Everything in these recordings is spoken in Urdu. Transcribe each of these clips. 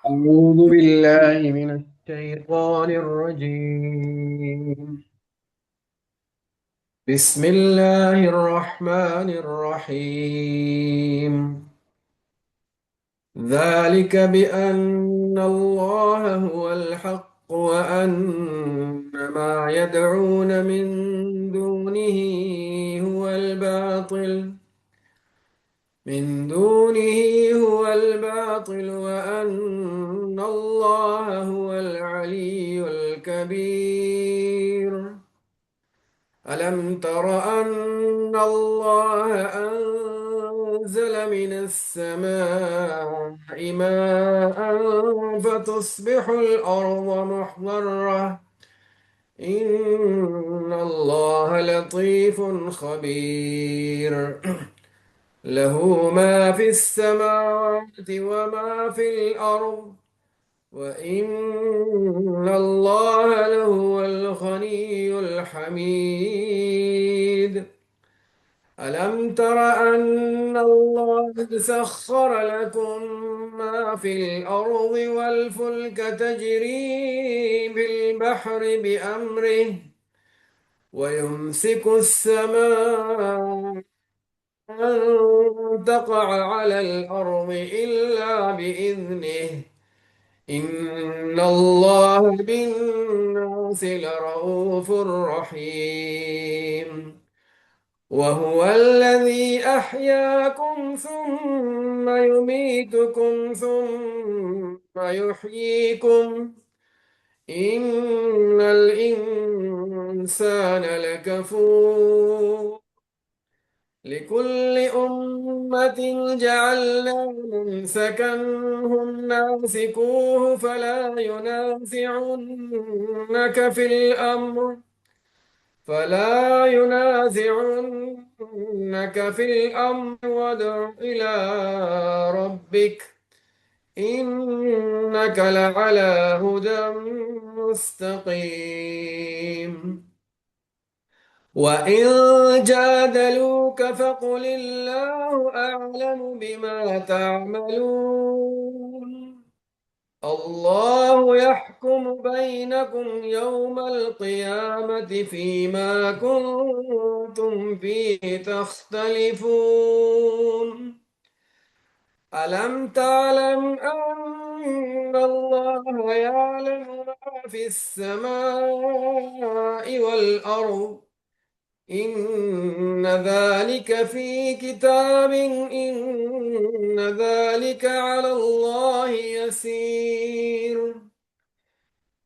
أعوذ بالله من الشيطان الرجيم. بسم الله الرحمن الرحيم. ذلك بأن الله هو الحق وأن ما يدعون من دونه هو الباطل وأن الله هو العلي الكبير. ألم تر أن الله أنزل من السماء ماء فتصبح الأرض مخضرة. إن الله لطيف خبير. له ما في السماوات وما في الأرض وإن الله لهو الغني الحميد. ألم تر أن الله سخر لكم ما في الأرض والفلك تجري بالبحر بأمره ويمسك السماء أن تقع على الأرض إلا بإذنه. إن الله بالناس لرؤوف رحيم. وهو الذي أحياكم ثم يميتكم ثم يحييكم. إن الإنسان لكفور. لكل أمة جعلنا منسكا هم ناسكوه فلا ينازعنك في الأمر وادع إلى ربك إنك لعلى هدى مستقيم. وإن جادلوك فقل الله أعلم بما تعملون. الله يحكم بينكم يوم القيامة فيما كنتم فيه تختلفون. ألم تعلم أن الله يعلم ما في السماء والأرض. إن ذلك في كتاب إن ذلك على الله يسير.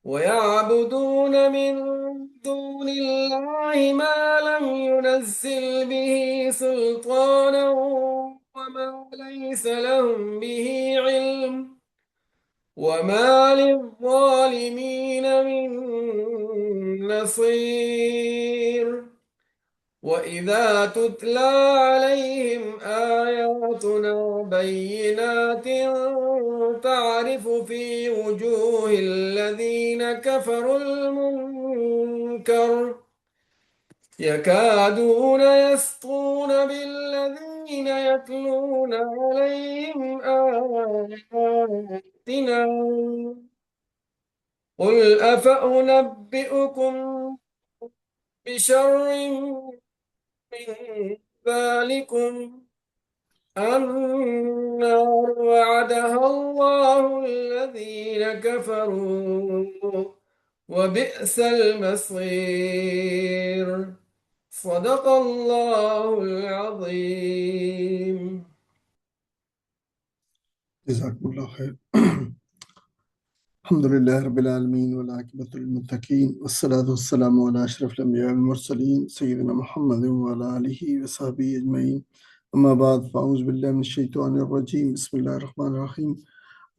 ويعبدون من دون الله ما لم ينزل به سلطانا وما ليس لهم به علم وما للظالمين من نصير. وإذا تتلى عليهم آياتنا بينات تعرف في وجوه الذين كفروا المنكر يكادون يسطون بالذين يتلون عليهم آياتنا. قل أفأنبئكم بشر من ذلكم النار وعدها الله الذين كفروا وبئس المصير. صدق الله العظيم. جزاكم الله خير. الحمد لله رب العالمين والعاقبة للمتقين والصلاة والسلام على أشرف الأنبياء والمرسلين سيدنا محمد وعلى آله وصحبه أجمعين. أما بعد فأعوذ بالله من الشيطان الرجيم بسم الله الرحمن الرحيم.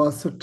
62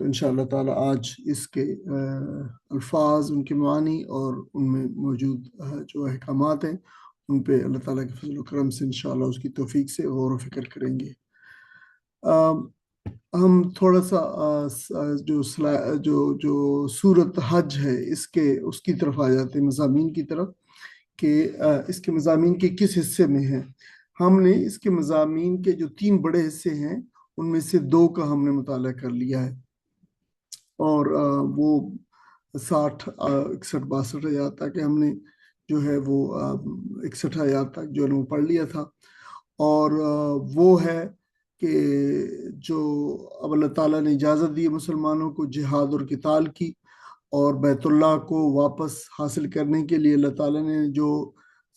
تو انشاءاللہ تعالی آج اس کے الفاظ، ان کے معانی اور ان میں موجود جو احکامات ہیں ان پہ اللہ تعالیٰ کے فضل و کرم سے انشاءاللہ اس کی توفیق سے غور و فکر کریں گے۔ ہم تھوڑا سا جو سورت حج ہے اس کی طرف آ جاتے ہیں، مضامین کی طرف، کہ اس کے مضامین کے کس حصے میں ہیں۔ ہم نے اس کے مضامین کے جو 3 بڑے حصے ہیں ان میں سے 2 کا ہم نے مطالعہ کر لیا ہے، اور وہ 60 61 62 آیات تک ہم نے جو ہے وہ 61 آیات تک جو ہے وہ پڑھ لیا تھا، اور وہ ہے کہ جو اب اللہ تعالیٰ نے اجازت دی مسلمانوں کو جہاد اور قتال کی، اور بیت اللہ کو واپس حاصل کرنے کے لیے اللہ تعالیٰ نے جو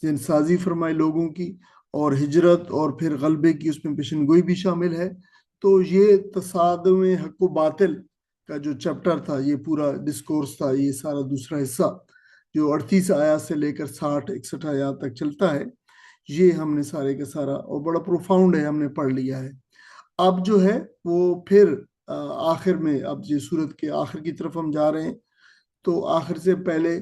ذہن سازی فرمائی لوگوں کی، اور ہجرت اور پھر غلبے کی اس میں پیشن گوئی بھی شامل ہے۔ تو یہ تصادم حق و باطل کا جو چیپٹر تھا، یہ پورا ڈسکورس تھا، یہ سارا دوسرا حصہ جو 38 آیات سے لے کر 60 61 آیات تک چلتا ہے، یہ ہم نے سارے کا سارا، اور بڑا پروفاؤنڈ ہے، ہم نے پڑھ لیا ہے۔ اب جو ہے وہ پھر آخر میں، اب یہ سورت کے آخر کی طرف ہم جا رہے ہیں، تو آخر سے پہلے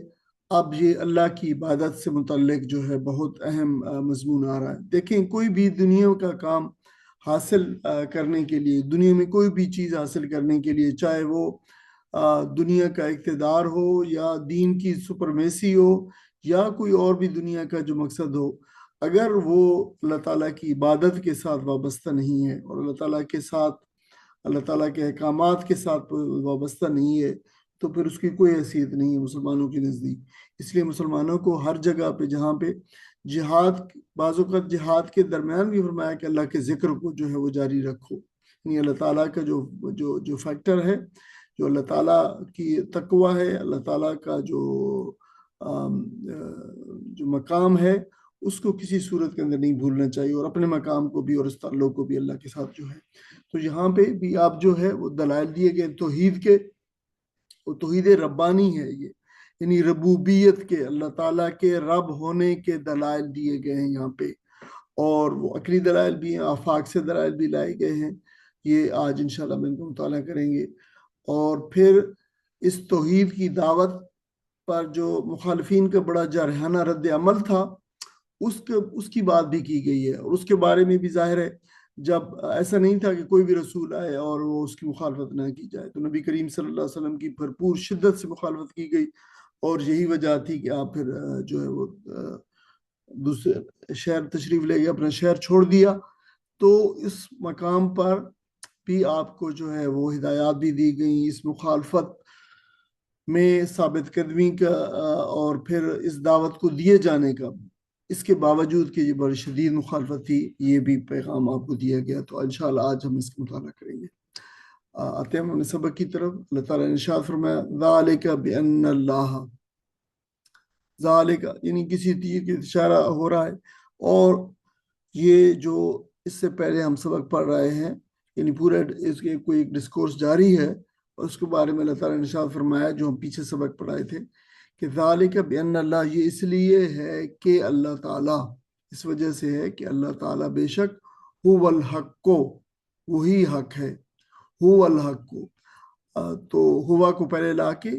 اب یہ اللہ کی عبادت سے متعلق جو ہے بہت اہم مضمون آ رہا ہے۔ دیکھیں، کوئی بھی دنیا کا کام حاصل کرنے کے لیے، دنیا میں کوئی بھی چیز حاصل کرنے کے لیے، چاہے وہ دنیا کا اقتدار ہو یا دین کی سپرمیسی ہو یا کوئی اور بھی دنیا کا جو مقصد ہو، اگر وہ اللہ تعالیٰ کی عبادت کے ساتھ وابستہ نہیں ہے اور اللہ تعالیٰ کے ساتھ، اللہ تعالیٰ کے احکامات کے ساتھ وابستہ نہیں ہے، تو پھر اس کی کوئی حیثیت نہیں ہے مسلمانوں کے نزدیک۔ اس لیے مسلمانوں کو ہر جگہ پہ جہاں پہ جہاد، بعض اوقات جہاد کے درمیان بھی فرمایا کہ اللہ کے ذکر کو جو ہے وہ جاری رکھو، یعنی اللہ تعالیٰ کا جو فیکٹر ہے، جو اللہ تعالیٰ کی تقوی ہے، اللہ تعالیٰ کا جو مقام ہے، اس کو کسی صورت کے اندر نہیں بھولنا چاہیے، اور اپنے مقام کو بھی اور اس تعلق کو بھی اللہ کے ساتھ جو ہے۔ تو یہاں پہ بھی آپ جو ہے وہ دلائل دیے گئے توحید کے، وہ توحید ربانی ہے یہ، یعنی ربوبیت کے، اللہ تعالیٰ کے رب ہونے کے دلائل دیے گئے ہیں یہاں پہ، اور وہ عقلی دلائل بھی ہیں، آفاق سے دلائل بھی لائے گئے ہیں۔ یہ آج انشاءاللہ ہم ان کو مطالعہ کریں گے۔ اور پھر اس توحید کی دعوت پر جو مخالفین کا بڑا جارحانہ رد عمل تھا، اس کی بات بھی کی گئی ہے، اور اس کے بارے میں بھی ظاہر ہے جب ایسا نہیں تھا کہ کوئی بھی رسول آئے اور وہ اس کی مخالفت نہ کی جائے، تو نبی کریم صلی اللہ علیہ وسلم کی بھرپور شدت سے مخالفت کی گئی، اور یہی وجہ تھی کہ آپ پھر جو ہے وہ دوسرے شہر تشریف لے گئے، اپنا شہر چھوڑ دیا۔ تو اس مقام پر بھی آپ کو جو ہے وہ ہدایات بھی دی گئیں، اس مخالفت میں ثابت قدمی کا، اور پھر اس دعوت کو دیے جانے کا، اس کے باوجود کہ یہ بڑی شدید مخالفت تھی، یہ بھی پیغام آپ کو دیا گیا۔ تو انشاءاللہ آج ہم اس کا مطالعہ کریں گے۔ آتے ہیں ہم سبق کی طرف۔ اللہ تعالیٰ نے ارشاد فرمایا ذالک بأن اللہ، ذالک یعنی کسی تیر کی اشارہ ہو رہا ہے، اور یہ جو اس سے پہلے ہم سبق پڑھ رہے ہیں، یعنی پورا اس کے کوئی ڈسکورس جاری ہے، اور اس کے بارے میں اللہ تعالیٰ نے ارشاد فرمایا جو ہم پیچھے سبق پڑھائے تھے، کہ ذالک بأن اللہ، یہ اس لیے ہے کہ اللہ تعالیٰ، اس وجہ سے ہے کہ اللہ تعالیٰ بے شک هو الحق، وہی حق ہے، هو الحق، تو ہوا کو پہلے لا کے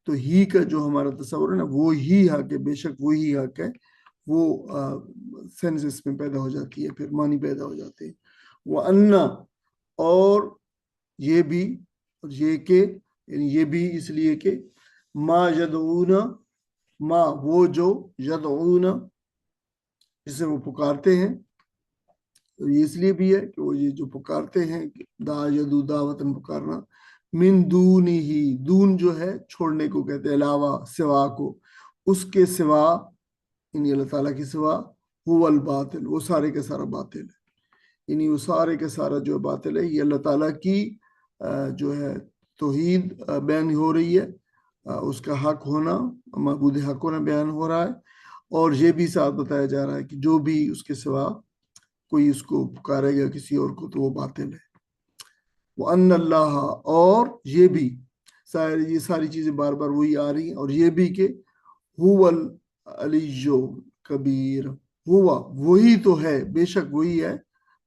تو ہی کا جو ہمارا تصور ہے نا، وہ ہی حق ہے، بے شک وہی حق ہے، وہ سینس اس میں پیدا ہو جاتی ہے، پھر معنی پیدا ہو جاتے ہیں۔ وَأَنَّا، اور یہ بھی، اور یہ کہ، یعنی یہ بھی اس لیے کہ ما یدعون، ما وہ جو، یدعون جسے وہ پکارتے ہیں، تو یہ اس لیے بھی ہے کہ وہ یہ جو پکارتے ہیں، دا یدو دعوتن پکارنا، من دونی ہی، دون جو ہے چھوڑنے کو کہتے ہیں، علاوہ، سوا کو، اس کے سوا، یعنی اللہ تعالیٰ کے سوا، هو الباطل، وہ سارے کا سارا باطل ہے، یعنی وہ سارے کا سارا جو باطل ہے، یہ اللہ تعالیٰ کی جو ہے توحید بیان ہو رہی ہے، اس کا حق ہونا، معبود حق ہونا بیان ہو رہا ہے، اور یہ بھی ساتھ بتایا جا رہا ہے کہ جو بھی اس کے سوا کوئی اس کو پکارے گا کسی اور کو تو وہ باطل ہے۔ وَأَنَّ اللَّهَ، اور یہ بھی، یہ ساری چیزیں بار بار وہی آ رہی ہیں، اور یہ بھی کہ هو العلی کبیر، ہوا وہی تو ہے، بے شک وہی ہے،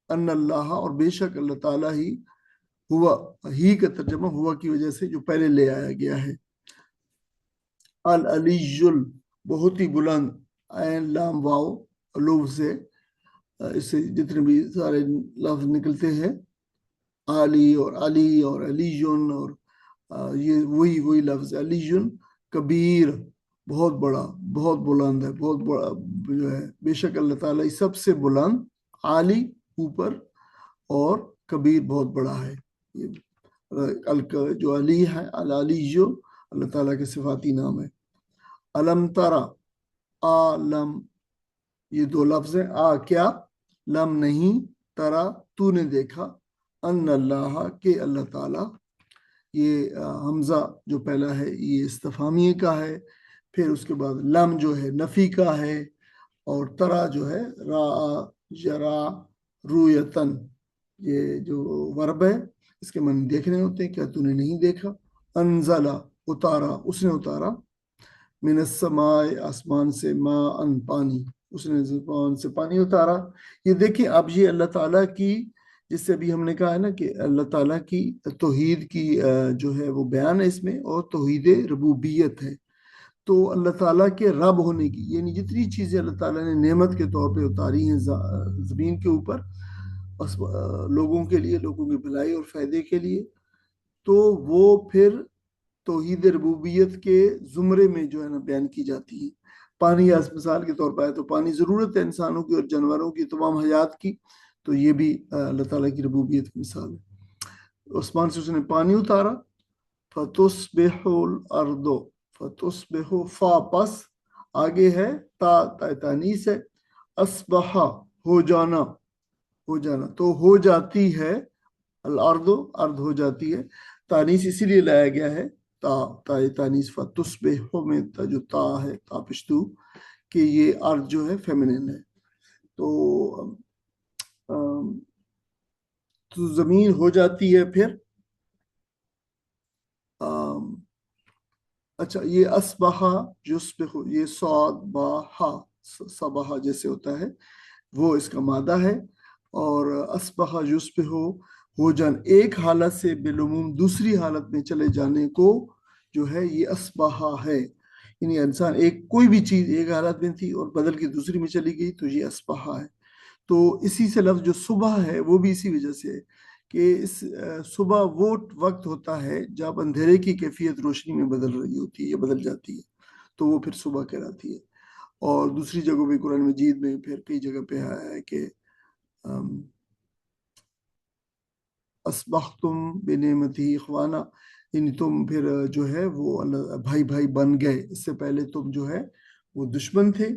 ان اللہ، اور بے شک اللہ تعالیٰ ہی، ہوا ہی کا ترجمہ ہوا کی وجہ سے جو پہلے لے آیا گیا ہے. العلیجل بہت ہی بلند، عین لام واو لوف سے، اس سے جتنے بھی سارے لفظ نکلتے ہیں، علی اور علی اور علیجن، اور یہ وہی لفظ علیجن، کبیر بہت بڑا، بہت بلند ہے، بہت بڑا جو ہے. بے شک اللہ تعالیٰ سب سے بلند، عالی اوپر، اور کبیر بہت بڑا ہے. جو علی ہے، العلی جو اللہ تعالیٰ کے صفاتی نام ہے. علم ترا، لم، یہ دو لفظ ہیں. کیا، لم نہیں، ترا تو نے دیکھا، ان اللہ کہ اللہ تعالیٰ. یہ حمزہ جو پہلا ہے یہ استفہامیہ کا ہے، پھر اس کے بعد لم جو ہے نفی کا ہے، اور ترا جو ہے را یرا رویتن، یہ جو ورب ہے اس کے معنی دیکھنے ہوتے ہیں. کیا تو نے نہیں دیکھا؟ انزلہ اتارا، اس نے اتارا، من السماء آسمان سے، ما ان پانی، اس نے زبان سے پانی اتارا. یہ دیکھیں اب یہ اللہ تعالیٰ کی، جس سے ابھی ہم نے کہا ہے نا کہ اللہ تعالیٰ کی توحید کی جو ہے وہ بیان ہے اس میں، اور توحید ربوبیت ہے. تو اللہ تعالیٰ کے رب ہونے کی، یعنی جتنی چیزیں اللہ تعالیٰ نے نعمت کے طور پہ اتاری ہیں زمین کے اوپر لوگوں کے لیے، لوگوں کی بھلائی اور فائدے کے لیے، تو وہ پھر توحید ربوبیت کے زمرے میں جو ہے نا بیان کی جاتی ہے. پانی مثال کے طور پر ہے تو پانی ضرورت ہے انسانوں کی اور جانوروں کی، تمام حیات کی، تو یہ بھی اللہ تعالیٰ کی ربوبیت کی مثال ہے. آسمان سے اس نے پانی اتارا. فتصبح الارض، فتصبح فا پس، آگے ہے تا تانیس ہے، اصبح ہو جانا، ہو جانا تو ہو جاتی ہے، الارض ارض ہو جاتی ہے. تانیس اسی لیے لایا گیا ہے، تا تانیس، فتصبح میں جو تا ہے تا پشتو، کہ یہ ارض جو ہے فیمنن ہے. تو زمین ہو جاتی ہے. پھر اچھا، یہ اسبحا یصبح، یہ صاد با ہا صبح جیسے ہوتا ہے وہ اس کا مادہ ہے. اور اسبحا یصبح ہو جان، ایک حالت سے بالعموم دوسری حالت میں چلے جانے کو جو ہے یہ اسبحا ہے. یعنی انسان کوئی بھی چیز ایک حالت میں تھی اور بدل کے دوسری میں چلی گئی تو یہ اسبحا ہے. تو اسی سے لفظ جو صبح ہے وہ بھی اسی وجہ سے ہے کہ اس صبح وہ وقت ہوتا ہے جب اندھیرے کی کیفیت روشنی میں بدل رہی ہوتی ہے یا بدل جاتی ہے، تو وہ پھر صبح کہلاتی ہے. اور دوسری جگہوں پہ قرآن مجید میں پھر کئی جگہ پہ آیا ہے کہ اصبحتم بنعمتی اخوانا، یعنی تم پھر جو ہے وہ بھائی بھائی بن گئے. اس سے پہلے تم جو ہے وہ دشمن تھے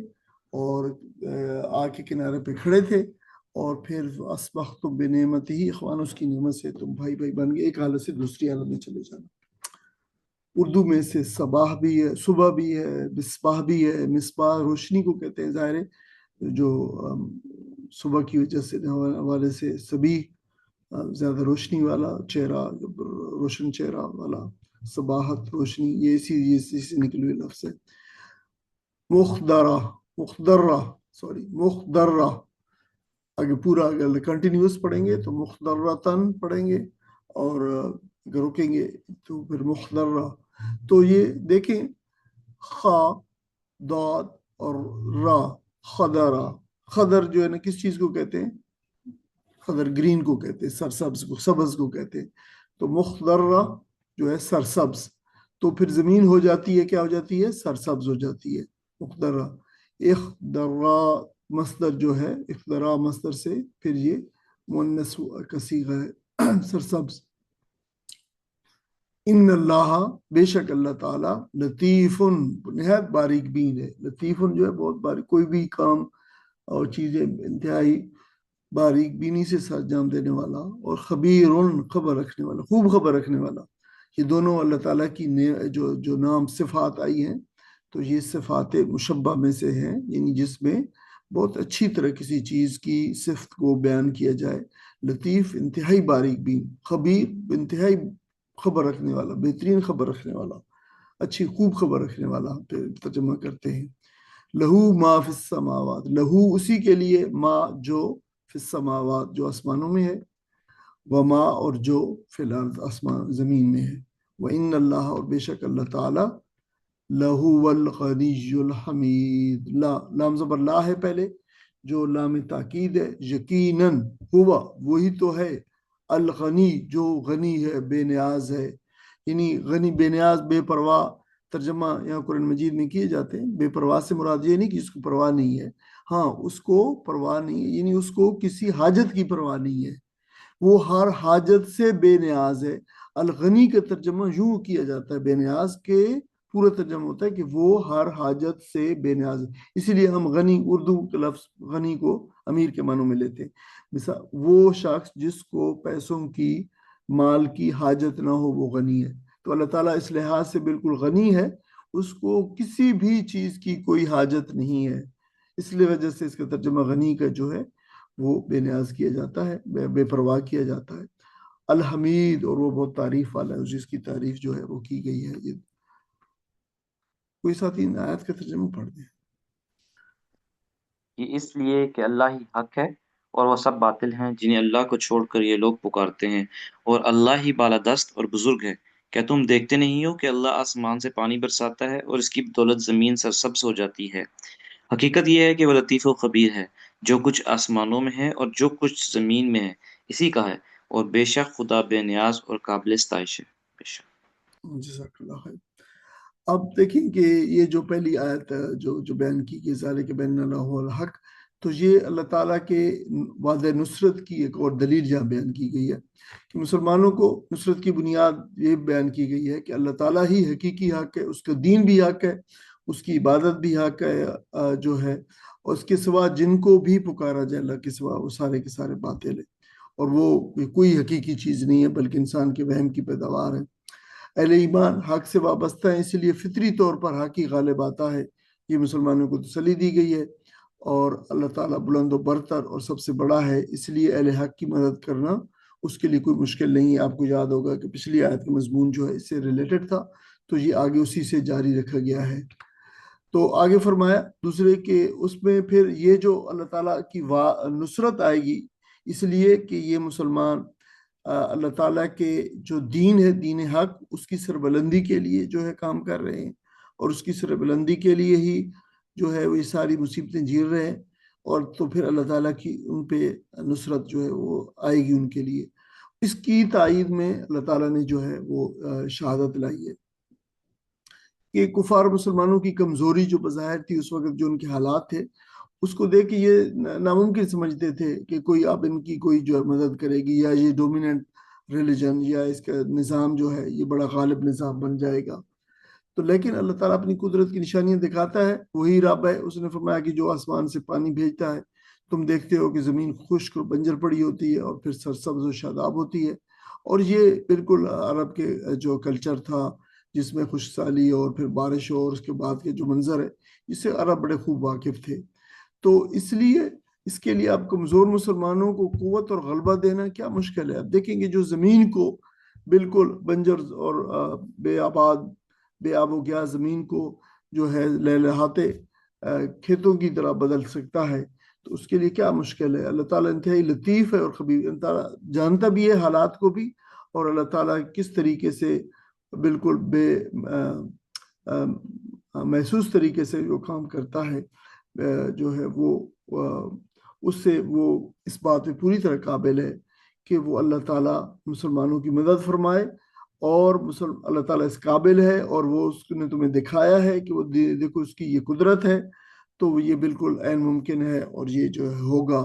اور آگ کے کنارے پہ کھڑے تھے، اور پھر اصبحتم بنعمتی اخوانا، اس کی نعمت سے تم بھائی بھائی بن گئے، ایک حالت سے دوسری حالت میں چلے جانا. اردو میں سے صباح بھی ہے، صبح بھی ہے، مصباح بھی ہے. مصباح روشنی کو کہتے ہیں، ظاہر ہے جو صبح کی وجہ سے حوالے سے صبیح زیادہ روشنی والا چہرہ، روشن چہرہ والا، صباحت روشنی، یہ اسی سے نکلی ہوئی لفظ ہے. مخدرہ، اگر پورا اگر کنٹینیوس پڑھیں گے تو مخدرتن پڑھیں گے، اور اگر رکیں گے تو پھر مخدرہ. تو یہ دیکھیں خا، داد اور را، خدرہ. خدر جو ہے نا کس چیز کو کہتے ہیں؟ خضر گرین کو کہتے ہیں، سرسبز کو، سبز کو کہتے ہیں. تو مخضرہ جو ہے سرسبز، تو پھر زمین ہو جاتی ہے، کیا ہو جاتی ہے؟ سرسبز ہو جاتی ہے، مخضرہ. اخضرا مصدر جو ہے، اخضرا مصدر سے پھر یہ مؤنث کا صیغہ ہے، سرسبز. ان اللہ، بے شک اللہ تعالیٰ، لطیف نہایت باریک بین ہے. لطیف جو ہے بہت باریک، کوئی بھی کام اور چیزیں انتہائی باریک بینی سے سر انجام دینے والا، اور خبیر خبر رکھنے والا، خوب خبر رکھنے والا. یہ دونوں اللہ تعالیٰ کی جو نام صفات آئی ہیں تو یہ صفات مشبہ میں سے ہیں، یعنی جس میں بہت اچھی طرح کسی چیز کی صفت کو بیان کیا جائے. لطیف انتہائی باریک بین، خبیر انتہائی خبر رکھنے والا، بہترین خبر رکھنے والا، اچھی خوب خبر رکھنے والا پھر ترجمہ کرتے ہیں. لہو ما فی السماوات، لہو اسی کے لیے، ما جو فی السماوات جو آسمانوں میں ہے، وما اور جو فی الارض آسمان زمین میں ہے، وَإِنَّ اللَّهَ اور بے شک اللہ تعالیٰ لَهُوَ الْغَنِيُّ الْحَمِيدُ، لام زبر لا ہے پہلے جو لام تاکید ہے، یقیناً ہوا وہی تو ہے، الغنی جو غنی ہے، بے نیاز ہے، یعنی غنی بے نیاز بے پرواہ ترجمہ یہاں قرآن مجید میں کیے جاتے ہیں۔ بے پرواہ سے مراد یہ نہیں کہ اس کو پرواہ نہیں ہے، ہاں اس کو پرواہ نہیں ہے، یعنی اس کو کسی حاجت کی پرواہ نہیں ہے، وہ ہر حاجت سے بے نیاز ہے۔ الغنی کا ترجمہ یوں کیا جاتا ہے، بے نیاز کے پورا ترجمہ ہوتا ہے کہ وہ ہر حاجت سے بے نیاز ہے، اسی لیے ہم غنی اردو کے لفظ غنی کو امیر کے معنوں میں لیتے ہیں۔ مثال وہ شخص جس کو پیسوں کی مال کی حاجت نہ ہو وہ غنی ہے، تو اللہ تعالیٰ اس لحاظ سے بالکل غنی ہے، اس کو کسی بھی چیز کی کوئی حاجت نہیں ہے، اس لیے وجہ سے اس کا ترجمہ غنی کا جو ہے وہ بے نیاز کیا جاتا ہے، بے پرواہ کیا جاتا ہے۔ الحمید اور وہ بہت تعریف والا ہے، جس کی تعریف جو ہے وہ کی گئی ہے۔ یہ کوئی ساتھی ان آیت کا ترجمہ پڑھ دیں۔ یہ اس لیے کہ اللہ ہی حق ہے اور وہ سب باطل ہیں جنہیں اللہ کو چھوڑ کر یہ لوگ پکارتے ہیں، اور اللہ ہی بالادست اور بزرگ ہے۔ کیا تم دیکھتے نہیں ہو کہ اللہ آسمان سے پانی برساتا ہے اور اس کی بدولت زمین سرسبز ہو جاتی ہے؟ حقیقت یہ ہے کہ وہ لطیف و خبیر ہے، جو کچھ آسمانوں میں ہے اور جو کچھ زمین میں ہے اسی کا ہے، اور بے شک خدا بے نیاز اور قابل ستائش ہے۔ بے شک۔ جزاک اللہ خیر۔ اب دیکھیں کہ یہ جو پہلی آیت جو بیان کی کہ ذالک بأن اللہ الحق، تو یہ اللہ تعالیٰ کے وعدہ نصرت کی ایک اور دلیل جہاں بیان کی گئی ہے کہ مسلمانوں کو نصرت کی بنیاد یہ بیان کی گئی ہے کہ اللہ تعالیٰ ہی حقیقی حق ہے، اس کا دین بھی حق ہے، اس کی عبادت بھی حق ہے جو ہے، اور اس کے سوا جن کو بھی پکارا جائے اللہ کے سوا وہ سارے کے سارے باطل ہیں، اور وہ کوئی حقیقی چیز نہیں ہے بلکہ انسان کے وہم کی پیداوار ہے۔ اہل ایمان حق سے وابستہ ہیں، اسی لیے فطری طور پر حق ہی غالب آتا ہے، یہ مسلمانوں کو تسلی دی گئی ہے، اور اللہ تعالیٰ بلند و برتر اور سب سے بڑا ہے، اس لیے اہل حق کی مدد کرنا اس کے لیے کوئی مشکل نہیں ہے۔ آپ کو یاد ہوگا کہ پچھلی آیت کا مضمون جو ہے اس سے ریلیٹڈ تھا، تو یہ آگے اسی سے جاری رکھا گیا ہے۔ تو آگے فرمایا دوسرے کہ اس میں پھر یہ جو اللہ تعالیٰ کی نصرت آئے گی، اس لیے کہ یہ مسلمان اللہ تعالیٰ کے جو دین ہے، دین حق، اس کی سربلندی کے لیے جو ہے کام کر رہے ہیں، اور اس کی سربلندی کے لیے ہی جو ہے وہ یہ ساری مصیبتیں جھیل رہے ہیں، اور تو پھر اللہ تعالیٰ کی ان پہ نصرت جو ہے وہ آئے گی ان کے لیے۔ اس کی تائید میں اللہ تعالیٰ نے جو ہے وہ شہادت لائی ہے کہ کفار مسلمانوں کی کمزوری جو بظاہر تھی اس وقت، جو ان کے حالات تھے، اس کو دیکھ کے یہ ناممکن سمجھتے تھے کہ کوئی اب ان کی کوئی جو ہے مدد کرے گی، یا یہ ڈومیننٹ ریلیجن یا اس کا نظام جو ہے یہ بڑا غالب نظام بن جائے گا۔ تو لیکن اللہ تعالیٰ اپنی قدرت کی نشانیاں دکھاتا ہے، وہی رب ہے۔ اس نے فرمایا کہ جو آسمان سے پانی بھیجتا ہے، تم دیکھتے ہو کہ زمین خشک اور بنجر پڑی ہوتی ہے اور پھر سرسبز و شاداب ہوتی ہے، اور یہ بالکل عرب کے جو کلچر تھا جس میں خشک سالی اور پھر بارش اور اس کے بعد کے جو منظر ہے، اس سے عرب بڑے خوب واقف تھے۔ تو اس لیے اس کے لیے اب کمزور مسلمانوں کو قوت اور غلبہ دینا کیا مشکل ہے۔ اب دیکھیں گے جو زمین کو بالکل بنجر اور بے آباد، بے آب و گیا زمین کو جو ہے لہلہاتے کھیتوں کی طرح بدل سکتا ہے، تو اس کے لیے کیا مشکل ہے۔ اللہ تعالیٰ انتہائی لطیف ہے اور خبیر، اللہ تعالیٰ جانتا بھی ہے حالات کو بھی، اور اللہ تعالیٰ کس طریقے سے بالکل بے محسوس طریقے سے جو کام کرتا ہے جو ہے وہ اس سے وہ اس بات میں پوری طرح قابل ہے کہ وہ اللہ تعالیٰ مسلمانوں کی مدد فرمائے، اور اللہ تعالیٰ اس قابل ہے، اور وہ اس نے تمہیں دکھایا ہے کہ وہ دیکھو اس کی یہ قدرت ہے، تو یہ بالکل عین ممکن ہے، اور یہ جو ہوگا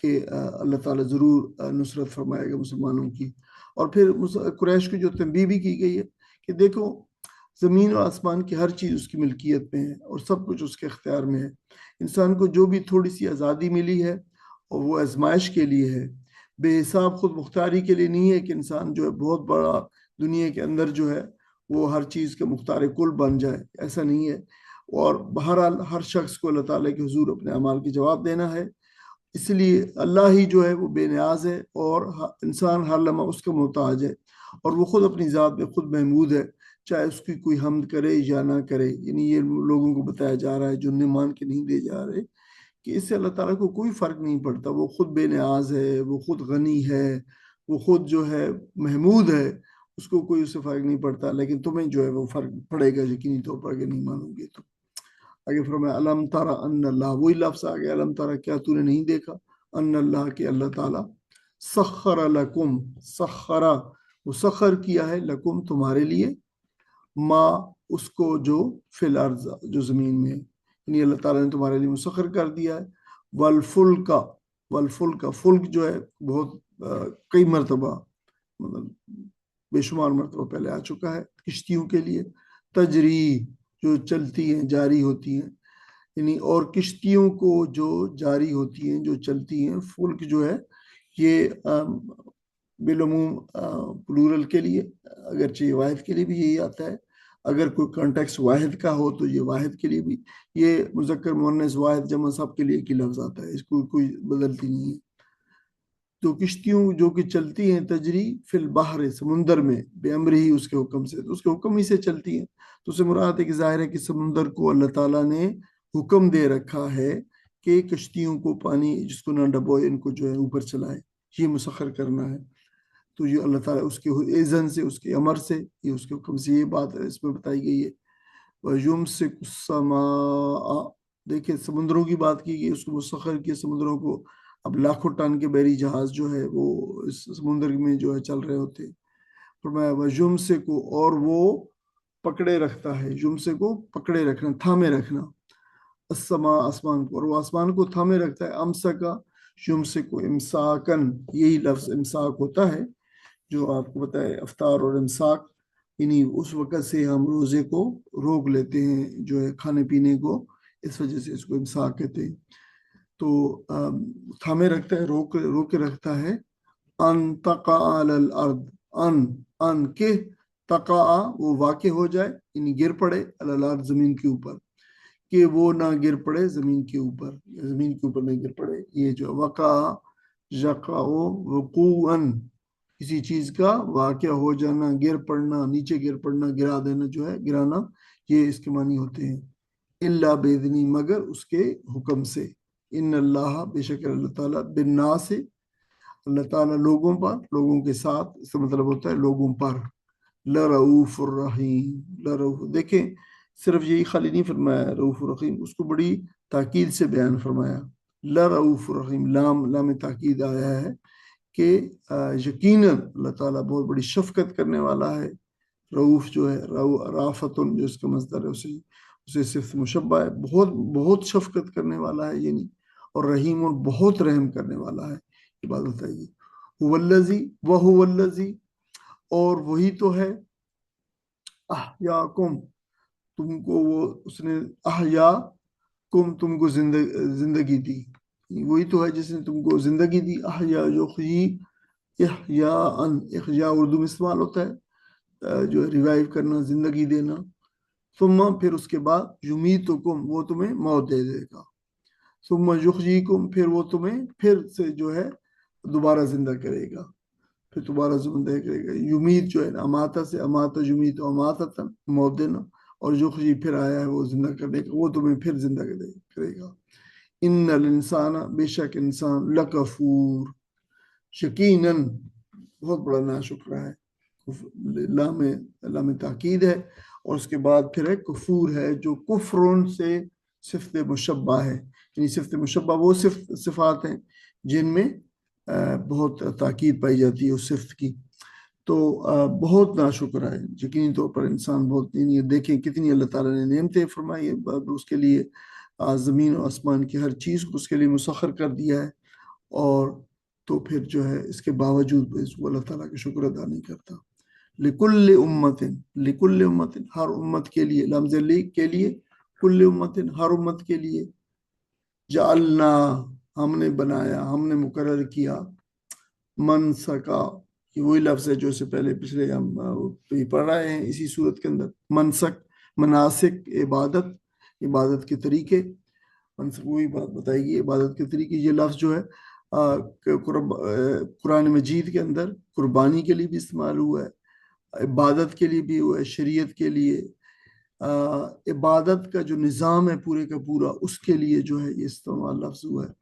کہ اللہ تعالیٰ ضرور نصرت فرمائے گا مسلمانوں کی۔ اور پھر قریش کی جو تنبیہ بھی کی گئی ہے کہ دیکھو زمین اور آسمان کی ہر چیز اس کی ملکیت میں ہے اور سب کچھ اس کے اختیار میں ہے۔ انسان کو جو بھی تھوڑی سی آزادی ملی ہے اور وہ آزمائش کے لیے ہے، بے حساب خود مختاری کے لیے نہیں ہے کہ انسان جو ہے بہت بڑا دنیا کے اندر جو ہے وہ ہر چیز کے مختار کل بن جائے، ایسا نہیں ہے۔ اور بہرحال ہر شخص کو اللہ تعالیٰ کے حضور اپنے اعمال کی جواب دینا ہے، اس لیے اللہ ہی جو ہے وہ بے نیاز ہے، اور انسان ہر لمحہ اس کا محتاج ہے، اور وہ خود اپنی ذات میں خود محمود ہے، چاہے اس کی کوئی حمد کرے یا نہ کرے۔ یعنی یہ لوگوں کو بتایا جا رہا ہے جو انہیں مان کے نہیں دے جا رہے کہ اس سے اللہ تعالیٰ کو کوئی فرق نہیں پڑتا، وہ خود بے نیاز ہے، وہ خود غنی ہے، وہ خود جو ہے محمود ہے، اس کو کوئی اس سے فرق نہیں پڑتا، لیکن تمہیں جو ہے وہ فرق پڑے گا یقینی طور پر اگر نہیں مانو گے تو۔ آگے فرمایا علم ترى ان اللہ، وہی لفظ آ گیا علم ترى، کیا تو نے نہیں دیکھا، ان اللہ کہ اللہ تعالیٰ سخر لکم، سخر مسخر کیا ہے، لکم تمہارے لیے، ما اس کو جو فی الارض جو زمین میں، یعنی اللہ تعالیٰ نے تمہارے لیے مسخر کر دیا ہے، والفلک، والفلک فلک جو ہے بہت کئی مرتبہ مطلب بے شمار مرتبہ پہلے آ چکا ہے، کشتیوں کے لیے، تجری جو چلتی ہیں جاری ہوتی ہیں، یعنی اور کشتیوں کو جو جاری ہوتی ہیں جو چلتی ہیں، فلک جو ہے یہ بالعموم پلورل کے لیے، اگرچہ یہ واحد کے لیے بھی یہی آتا ہے، اگر کوئی کانٹیکس واحد کا ہو تو یہ واحد کے لیے بھی، یہ مذکر مؤنث واحد جمع سب کے لیے ایک ہی لفظ آتا ہے، اس کو کوئی بدلتی نہیں ہے۔ تو کشتیوں جو کہ چلتی ہیں، تجری فی البحر سمندر میں، بے امر ہی اس کے حکم سے، تو اس کے حکم ہی سے چلتی ہیں، تو اس سے مراد ہے کہ ظاہر ہے کہ سمندر کو اللہ تعالیٰ نے حکم دے رکھا ہے کہ کشتیوں کو پانی جس کو نہ ڈبوئے، ان کو جو ہے اوپر چلائے، یہ مسخر کرنا ہے، تو یہ اللہ تعالیٰ اس کے اذن سے، اس کے امر سے، یہ اس کے حکم سے، یہ بات اس میں بتائی گئی ہے۔ وَيُمْسِكُ السَّمَاءَ، دیکھیں سمندروں کی بات کی گئی، اس کو مسخر کیا سمندروں کو، اب لاکھوں ٹن کے بحری جہاز جو ہے وہ اس سمندر میں جو ہے چل رہے ہوتے، فرمایا وَيُمْسِكُ، اور وہ پکڑے رکھتا ہے، یمسک کو پکڑے رکھنا، تھامے رکھنا، السماء آسمان کو، اور وہ آسمان کو تھامے رکھتا ہے، امسکا یمسک امساکن، یہی لفظ امساک ہوتا ہے جو آپ کو پتہ ہے افطار اور امساک، یعنی اس وقت سے ہم روزے کو روک لیتے ہیں جو ہے کھانے پینے کو، اس وجہ سے اس کو امساک کہتے ہیں، تو تھامے رکھتا ہے، روک کے رکھتا ہے، ان تقع علی الارض، ان کے تقع وہ واقع ہو جائے، یعنی گر پڑے، علی الارض زمین کے اوپر، کہ وہ نہ گر پڑے زمین کے اوپر، زمین کے اوپر نہ گر پڑے، یہ جو وقع یقع وقوعا، کسی چیز کا واقع ہو جانا، گر پڑنا، نیچے گر پڑنا، گرا دینا جو ہے گرانا، یہ اس کے معنی ہوتے ہیں، الا باذنی، مگر اس کے حکم سے، ان اللہ، بے شک اللہ تعالیٰ، بالناس، اللہ تعالیٰ لوگوں پر، لوگوں کے ساتھ، اس کا مطلب ہوتا ہے لوگوں پر، لرؤوف الرحیم، لرؤوف، دیکھیں صرف یہی خالی نہیں فرمایا رؤوف الرحیم، اس کو بڑی تاکید سے بیان فرمایا، لرؤوف الرحیم، لام تاکید آیا ہے کہ یقیناً اللہ تعالیٰ بہت بڑی شفقت کرنے والا ہے، رؤوف جو ہے رافتن جو اس کا مصدر ہے، اسے صرف مشبہ ہے، بہت شفقت کرنے والا ہے، یعنی اور رحیم، اور بہت رحم کرنے والا ہے، یہ بات بتائیے گی، هو الذی وهو الذی، اور وہی تو ہے، احیاکم، تم کو وہ اس نے احیاکم، تم کو زندگی دی، وہی تو ہے جس نے تم کو زندگی دی، احیا یحیی احیاء، احیا اردو میں استعمال ہوتا ہے جو ریوائیو کرنا، زندگی دینا، ثم پھر اس کے بعد یمیتکم، وہ تمہیں موت دے دے گا، ثم یحییکم، پھر وہ تمہیں پھر سے جو ہے دوبارہ زندہ کرے گا، پھر دوبارہ زندہ کرے گا، یمیت جو ہے نا اماتہ سے، اماتہ یمیت اماتتاً، موت دینا، اور یحیی پھر آیا ہے وہ زندہ کرنے کا، وہ تمہیں پھر زندہ کرے گا، ان الانسان، بے شک انسان، لکفور، یقیناً بہت بڑا ناشکرہ ہے، لام تاکید ہے، اور اس کے بعد پھر ہے کفور ہے، جو کفرون سے صفت مشبہ ہے، یعنی صفت مشبہ وہ صفات ہیں جن میں بہت تاکید پائی جاتی ہے اس صفت کی، تو بہت ناشکر ہے یقینی طور پر انسان، بہت، یعنی دیکھیں کتنی اللہ تعالیٰ نے نعمتیں فرمائی ہے، اس کے لیے زمین و آسمان کی ہر چیز کو اس کے لیے مسخر کر دیا ہے، اور تو پھر جو ہے اس کے باوجود وہ اللہ تعالیٰ کا شکر ادا نہیں کرتا، لکل امت، لکل امت، ہر امت کے لیے، لمز لی کے لیے، کل امت، ہر امت کے لیے، جعلنا، ہم نے بنایا، ہم نے مقرر کیا، منسکا، یہ وہی لفظ ہے جو سے پہلے پچھلے ہم پڑھ رہے ہیں اسی صورت کے اندر، منسک، مناسک، عبادت کے طریقے، منسک وہی بات بتائی گئی، عبادت کے طریقے، یہ لفظ جو ہے قرآن مجید کے اندر قربانی کے لیے بھی استعمال ہوا ہے، عبادت کے لیے بھی ہوا ہے، شریعت کے لیے، عبادت کا جو نظام ہے پورے کا پورا، اس کے لیے جو ہے یہ استعمال لفظ ہوا ہے،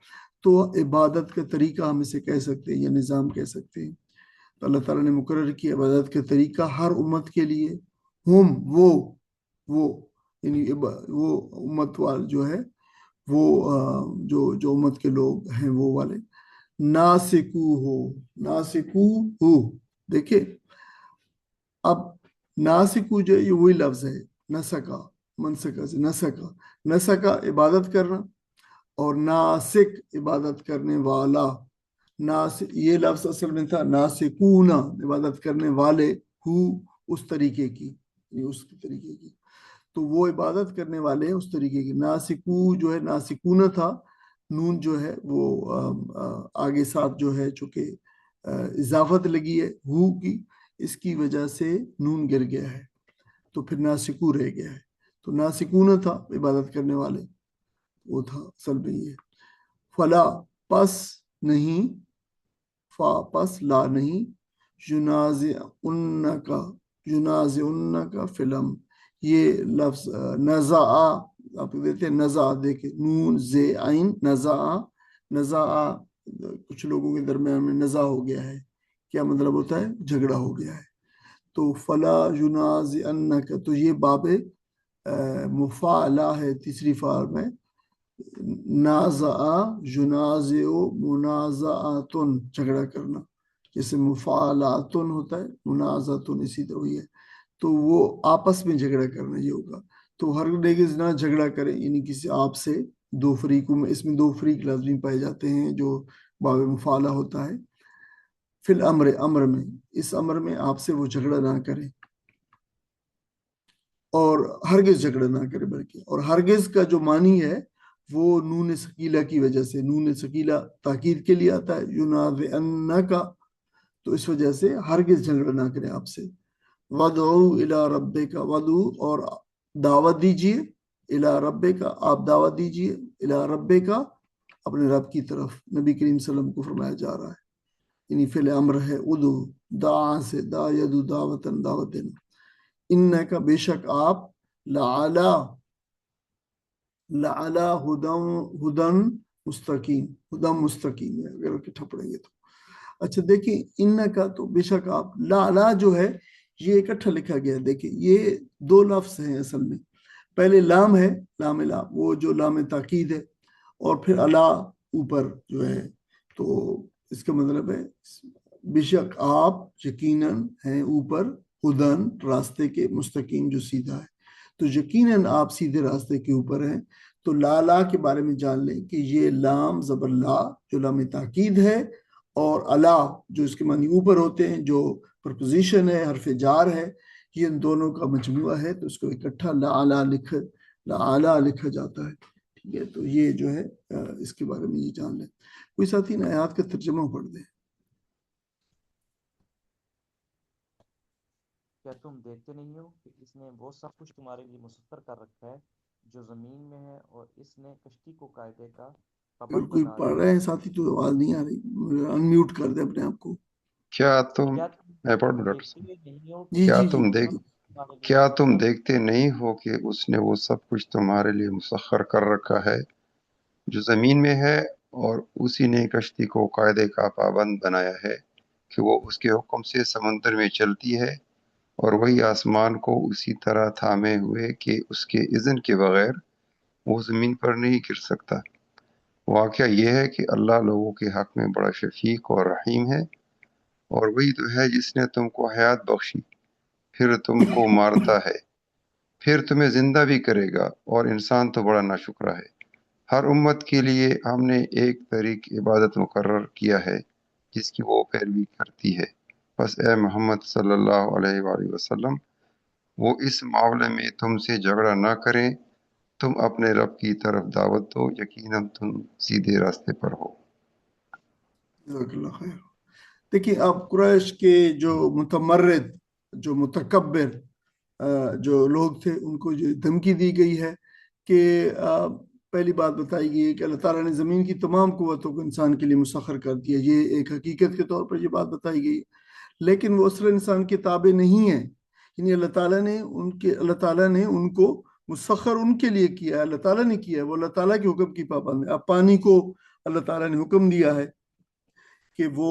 تو عبادت کا طریقہ ہم اسے کہہ سکتے ہیں یا نظام کہہ سکتے ہیں، تو اللہ تعالیٰ نے مقرر کیا عبادت کا طریقہ ہر امت کے لیے. وہ یعنی وہ امت وال جو ہے وہ جو امت کے لوگ ہیں وہ والے ناسکو ہو. دیکھیں اب ناسکو جو یہ وہی لفظ ہے نسکا منسکا سے نسکا عبادت کرنا اور ناسک عبادت کرنے والا. یہ لفظ اصل میں تھا ناسکونا عبادت کرنے والے ہو اس طریقے کی تو وہ عبادت کرنے والے ہیں اس طریقے کی. ناسکو جو ہے ناسکونا تھا نون جو ہے وہ آگے ساتھ جو ہے چونکہ اضافت لگی ہے ہو کی اس کی وجہ سے نون گر گیا ہے تو پھر ناسکو رہ گیا ہے. تو ناسکونا تھا عبادت کرنے والے وہ تھا اصل میں یہ. فلا پس نہیں فا پس لا نہیں ینازعنک فلم یہ لفظ نزع آپ دیتے ہیں نزع دیکھیں نون زے عین نزع کچھ لوگوں کے درمیان میں نزع ہو گیا ہے. کیا مطلب ہوتا ہے جھگڑا ہو گیا ہے. تو فلا ینازعنک تو یہ باب مفاعلہ ہے تیسری فعل میں. نازع ینازع منازعاتن جھگڑا کرنا جیسے مفاعلاتن ہوتا ہے منازعاتن اسی طرح ہوئی ہے تو وہ آپس میں جھگڑا کرنا یہ ہوگا. تو ہرگز نہ جھگڑا کریں یعنی کسی آپ سے دو فریقوں میں اس میں دو فریق لازمی پائے جاتے ہیں جو باب مفاعلہ ہوتا ہے. فی الامر میں اس امر میں آپ سے وہ جھگڑا نہ کریں اور ہرگز جھگڑا نہ کرے بلکہ اور ہرگز کا جو معنی ہے وہ نون ثقیلہ کی وجہ سے نون ثقیلہ تاکید کے لیے آتا ہے ینازعنک تو اس وجہ سے ہرگز جھگڑا نہ کرے آپ سے. وَدْعُوا إِلَىٰ رَبِّكَ وَدْعُوا اور دعوت دیجئے إِلَىٰ رَبِّكَ آپ دعوت دیجئے إِلَىٰ رَبِّكَ اپنے رب کی طرف. نبی کریم صلی اللہ علیہ وسلم کو فرمایا جا رہا ہے یعنی فعل امر ہے ادعو دعا سے دا یدعو دعوتاً دعوت دینا. انکا بے شک آپ لعلا ہدن مستقیم ہے اگر اکٹھا پڑھیں گے تو. اچھا دیکھیں انکا تو بے شک آپ لعلا جو ہے یہ اکٹھا لکھا گیا ہے. دیکھیں یہ دو لفظ ہیں اصل میں. پہلے لام ہے لام وہ جو لام تاکید ہے اور پھر علا اوپر جو ہے تو اس کا مطلب ہے بے شک آپ یقیناً ہیں اوپر ہدن راستے کے مستقیم جو سیدھا ہے. تو یقیناً آپ سیدھے راستے کے اوپر ہیں. تو لا کے بارے میں جان لیں کہ یہ لام زبر لا جو لام تاکید ہے اور علا جو اس کے معنی اوپر ہوتے ہیں جو پرپوزیشن ہے حرف جار ہے یہ ان دونوں کا مجموعہ ہے تو اس کو اکٹھا لعلا لکھا جاتا ہے. ٹھیک ہے تو یہ جو ہے اس کے بارے میں یہ جان لیں. کوئی ساتھی ان آیات کا ترجمہ پڑھ دیں. کیا تم دیکھتے نہیں ہو کہ اس نے وہ سب کچھ تمہارے لیے مسخر کر رکھا ہے جو زمین میں ہے اور اس نے کشتی کو قاعدے کا پابند کوئی بنا پڑھ دیا. رہے ہیں ساتھی تو آواز نہیں آ رہی انمیوٹ کر دیں اپنے آپ کو. کیا تم کیا میں پڑھ دوں ڈاکٹر دیکھتے صاحب نہیں ہو جی کیا جی تم دیکھ تمہارے لیے کیا تم مسخر دیکھتے نہیں ہو کہ اس نے وہ سب کچھ تمہارے لیے مسخر کر رکھا ہے جو زمین میں ہے اور اسی نے کشتی کو قاعدے کا پابند بنایا ہے کہ وہ اس کے حکم سے سمندر میں چلتی ہے اور وہی آسمان کو اسی طرح تھامے ہوئے کہ اس کے اذن کے بغیر وہ زمین پر نہیں گر سکتا. واقعہ یہ ہے کہ اللہ لوگوں کے حق میں بڑا شفیق اور رحیم ہے اور وہی تو ہے جس نے تم کو حیات بخشی پھر تم کو مارتا ہے پھر تمہیں زندہ بھی کرے گا اور انسان تو بڑا ناشکرا ہے. ہر امت کے لیے ہم نے ایک طریق عبادت مقرر کیا ہے جس کی وہ پیروی کرتی ہے. بس اے محمد صلی اللہ علیہ وآلہ وسلم وہ اس معاملے میں تم سے جھگڑا نہ کریں تم اپنے رب کی طرف دعوت دو یقیناً تم سیدھے راستے پر ہو. جزاک اللہ خیر. دیکھیے آپ قریش کے جو متمرد جو متکبر جو لوگ تھے ان کو جو دھمکی دی گئی ہے کہ پہلی بات بتائی گئی ہے کہ اللہ تعالیٰ نے زمین کی تمام قوتوں کو انسان کے لیے مسخر کر دیا. یہ ایک حقیقت کے طور پر یہ بات بتائی گئی لیکن وہ اصل انسان کے تابع نہیں ہے. یعنی اللہ تعالیٰ نے ان کو مسخر ان کے لیے کیا ہے. اللہ تعالیٰ نے کیا ہے وہ اللہ تعالیٰ کے حکم کی پابند ہے. اب پانی کو اللہ تعالیٰ نے حکم دیا ہے کہ وہ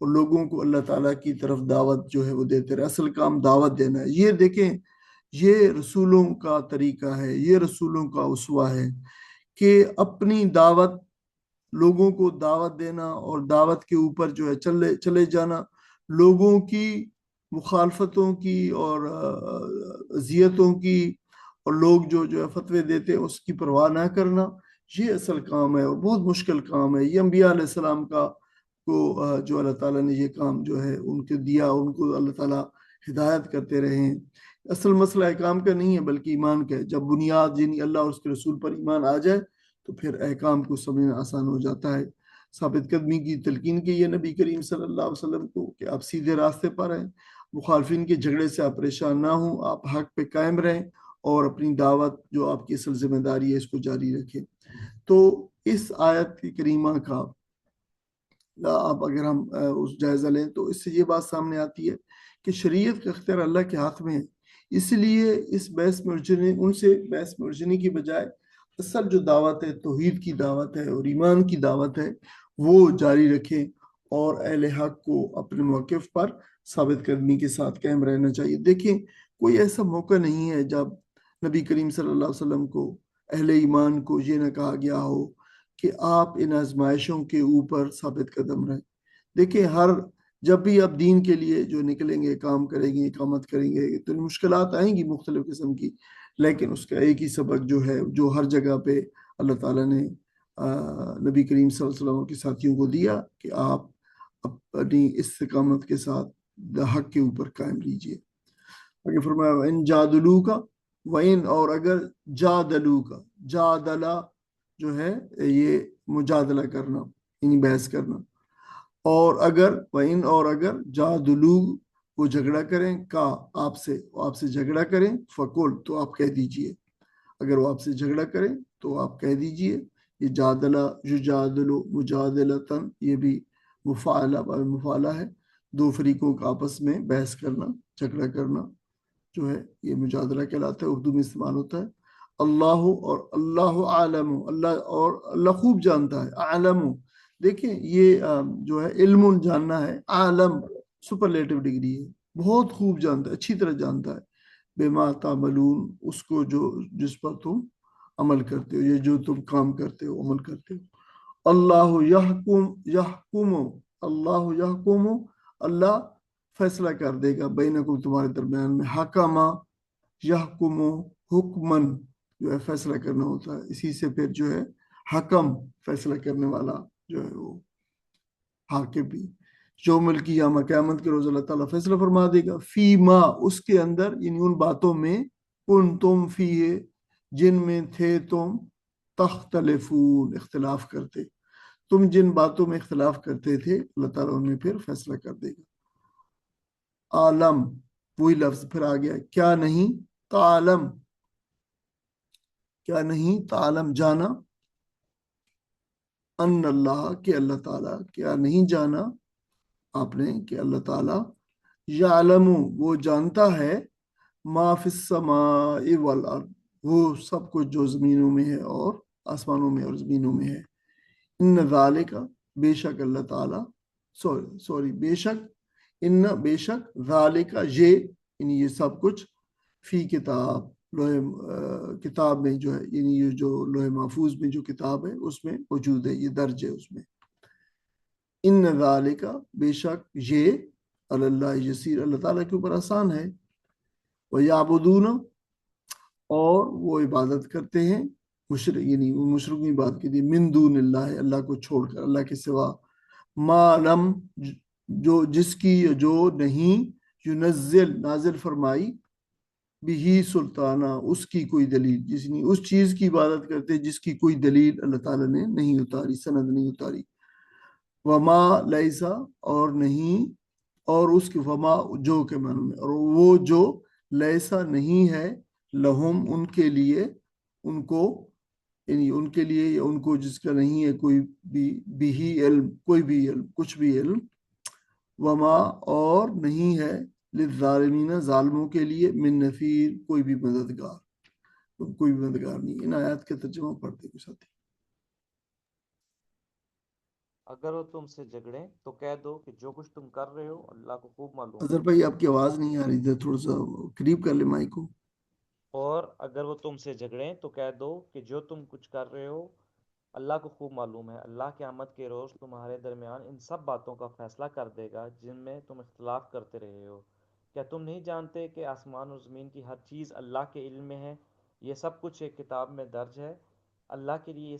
اور لوگوں کو اللہ تعالیٰ کی طرف دعوت جو ہے وہ دیتے رہے. اصل کام دعوت دینا ہے. یہ دیکھیں یہ رسولوں کا طریقہ ہے, یہ رسولوں کا اسوہ ہے کہ اپنی دعوت, لوگوں کو دعوت دینا اور دعوت کے اوپر جو ہے چلے جانا, لوگوں کی مخالفتوں کی اور اذیتوں کی اور لوگ جو ہے فتوے دیتے ہیں اس کی پرواہ نہ کرنا, یہ اصل کام ہے اور بہت مشکل کام ہے. یہ انبیاء علیہ السلام کا کو جو اللہ تعالیٰ نے یہ کام جو ہے ان کو دیا, ان کو اللہ تعالیٰ ہدایت کرتے رہے ہیں. اصل مسئلہ احکام کا نہیں ہے بلکہ ایمان کا ہے. جب بنیاد یعنی اللہ اور اس کے رسول پر ایمان آ جائے تو پھر احکام کو سمجھنا آسان ہو جاتا ہے. ثابت قدمی کی تلقین کی یہ نبی کریم صلی اللہ علیہ وسلم کو کہ آپ سیدھے راستے پر ہیں, مخالفین کے جھگڑے سے آپ پریشان نہ ہوں, آپ حق پہ قائم رہیں اور اپنی دعوت جو آپ کی اصل ذمہ داری ہے اس کو جاری رکھیں. تو اس آیت کریمہ کا اب اگر ہم اس جائزہ لیں تو اس سے یہ بات سامنے آتی ہے کہ شریعت کا اختیار اللہ کے ہاتھ میں ہے. اس لیے اس بحث میں ان سے بحث میں الجھنے کی بجائے اصل جو دعوت ہے, توحید کی دعوت ہے اور ایمان کی دعوت ہے, وہ جاری رکھیں اور اہل حق کو اپنے موقف پر ثابت قدمی کے ساتھ قائم رہنا چاہیے. دیکھیں کوئی ایسا موقع نہیں ہے جب نبی کریم صلی اللہ علیہ وسلم کو, اہل ایمان کو یہ نہ کہا گیا ہو کہ آپ ان آزمائشوں کے اوپر ثابت قدم رہیں. دیکھیں جب بھی آپ دین کے لیے جو نکلیں گے, کام کریں گے, اقامت کریں گے, تو مشکلات آئیں گی مختلف قسم کی, لیکن اس کا ایک ہی سبق جو ہے جو ہر جگہ پہ اللہ تعالیٰ نے نبی کریم صلی اللہ علیہ وسلم کے ساتھیوں کو دیا کہ آپ اپنی استقامت کے ساتھ حق کے اوپر قائم رہیے. آگے فرمایا وَإِن جَادَلُوكَ, وَإِن اور اگر جادلوکا, جادلہ جو ہے یہ مجادلہ کرنا یعنی بحث کرنا, اور اگر وَإِن اور اگر جادلو وہ جھگڑا کریں کا آپ سے جھگڑا کریں, فقل تو آپ کہہ دیجئے, اگر وہ آپ سے جھگڑا کریں تو آپ کہہ دیجئے. یہ جادلہ یجادلو مجادلتن یہ بھی مفعلہ ہے, دو فریقوں کا آپس میں بحث کرنا, جھگڑا کرنا جو ہے یہ مجادلہ کہلاتا ہے, اردو میں استعمال ہوتا ہے. اللہ اور اللہ عالم, اللہ خوب جانتا ہے. عالم دیکھیں یہ جو ہے علم جاننا ہے, عالم سپرلیٹو ڈگری ہے, بہت خوب جانتا ہے, اچھی طرح جانتا ہے. بما تعملون اس کو جس پر تم عمل کرتے ہو, یہ جو تم کام کرتے ہو عمل کرتے ہو. اللہ یحکم اللہ یحکم اللہ فیصلہ کر دے گا بینکم تمہارے درمیان میں. حکما یحکم حکمن جو ہے فیصلہ کرنا ہوتا ہے, اسی سے پھر جو ہے حکم فیصلہ کرنے والا جو ہے وہ حاکم بھی. یوم القیامہ قیامت کے روز اللہ تعالیٰ فیصلہ فرما دے گا. فی ما اس کے اندر یعنی ان باتوں میں, کن تم فی جن میں تھے تم, تختلفون اختلاف کرتے, تم جن باتوں میں اختلاف کرتے تھے اللہ تعالیٰ ان میں پھر فیصلہ کر دے گا. عالم وہی لفظ پھر آ گیا, کیا نہیں تعلم, کیا نہیں تعلم جانا, ان اللہ کہ اللہ تعالیٰ, کیا نہیں جانا آپ نے کہ اللہ تعالیٰ, یعلم وہ جانتا ہے, ما فی السماء والارض وہ سب کچھ جو زمینوں میں ہے اور آسمانوں میں اور زمینوں میں ہے. ان ذالک بے شک اللہ تعالیٰ, بے شک ذالک یہ سب کچھ فی کتاب کتاب میں جو ہے یعنی یہ جو لوح محفوظ میں جو کتاب ہے اس میں موجود ہے, یہ درج ہے اس میں. ان ذالک بے شک یہ اللہ یسیر اللہ تعالیٰ کے اوپر آسان ہے. وَيَعْبُدُونَ اور وہ عبادت کرتے ہیں, یعنی مشرک کی بات کی تھی, من دون اللہ اللہ کو چھوڑ کر, اللہ کے سوا, ما لم جو جس کی جو نہیں, ینزل نازل فرمائی, بھی سلطانہ اس کی کوئی دلیل, اس چیز کی عبادت کرتے جس کی کوئی دلیل اللہ تعالیٰ نے نہیں اتاری, سند نہیں اتاری. وما لیسا اور نہیں, اور اس کی وما جو کے معنی میں, اور وہ جو لیسا نہیں ہے, لہم ان کے لیے, ان کو یعنی ان کے لیے یا ان کو جس کا نہیں ہے کوئی بھی علم, کوئی بھی علم, کچھ بھی علم. وما اور نہیں ہے للظالمین ظالموں کے لیے, من نفیر کوئی بھی مددگار, کوئی بھی مددگار نہیں. ان آیات کے ترجمہ پڑھتے کوئی ساتھی. اگر وہ تم سے جھگڑیں تو کہہ دو کہ جو کچھ تم کر رہے ہو اللہ کو خوب معلوم ہے، اظہر بھائی آپ کی آواز نہیں آ رہی تھی، تھوڑا سا قریب کر لے مائک کو. اور اگر وہ تم سے جھگڑیں تو کہہ دو کہ جو تم کچھ کر رہے ہو اللہ کو خوب معلوم ہے، اللہ قیامت کے روز تمہارے درمیان ان سب باتوں کا فیصلہ کر دے گا جن میں تم اختلاف کرتے رہے ہو۔ کیا تم نہیں جانتے کہ آسمان اور زمین کی ہر چیز اللہ کے علم میں ہے؟ یہ سب کچھ ایک کتاب میں درج ہے۔ اللہ کے لیے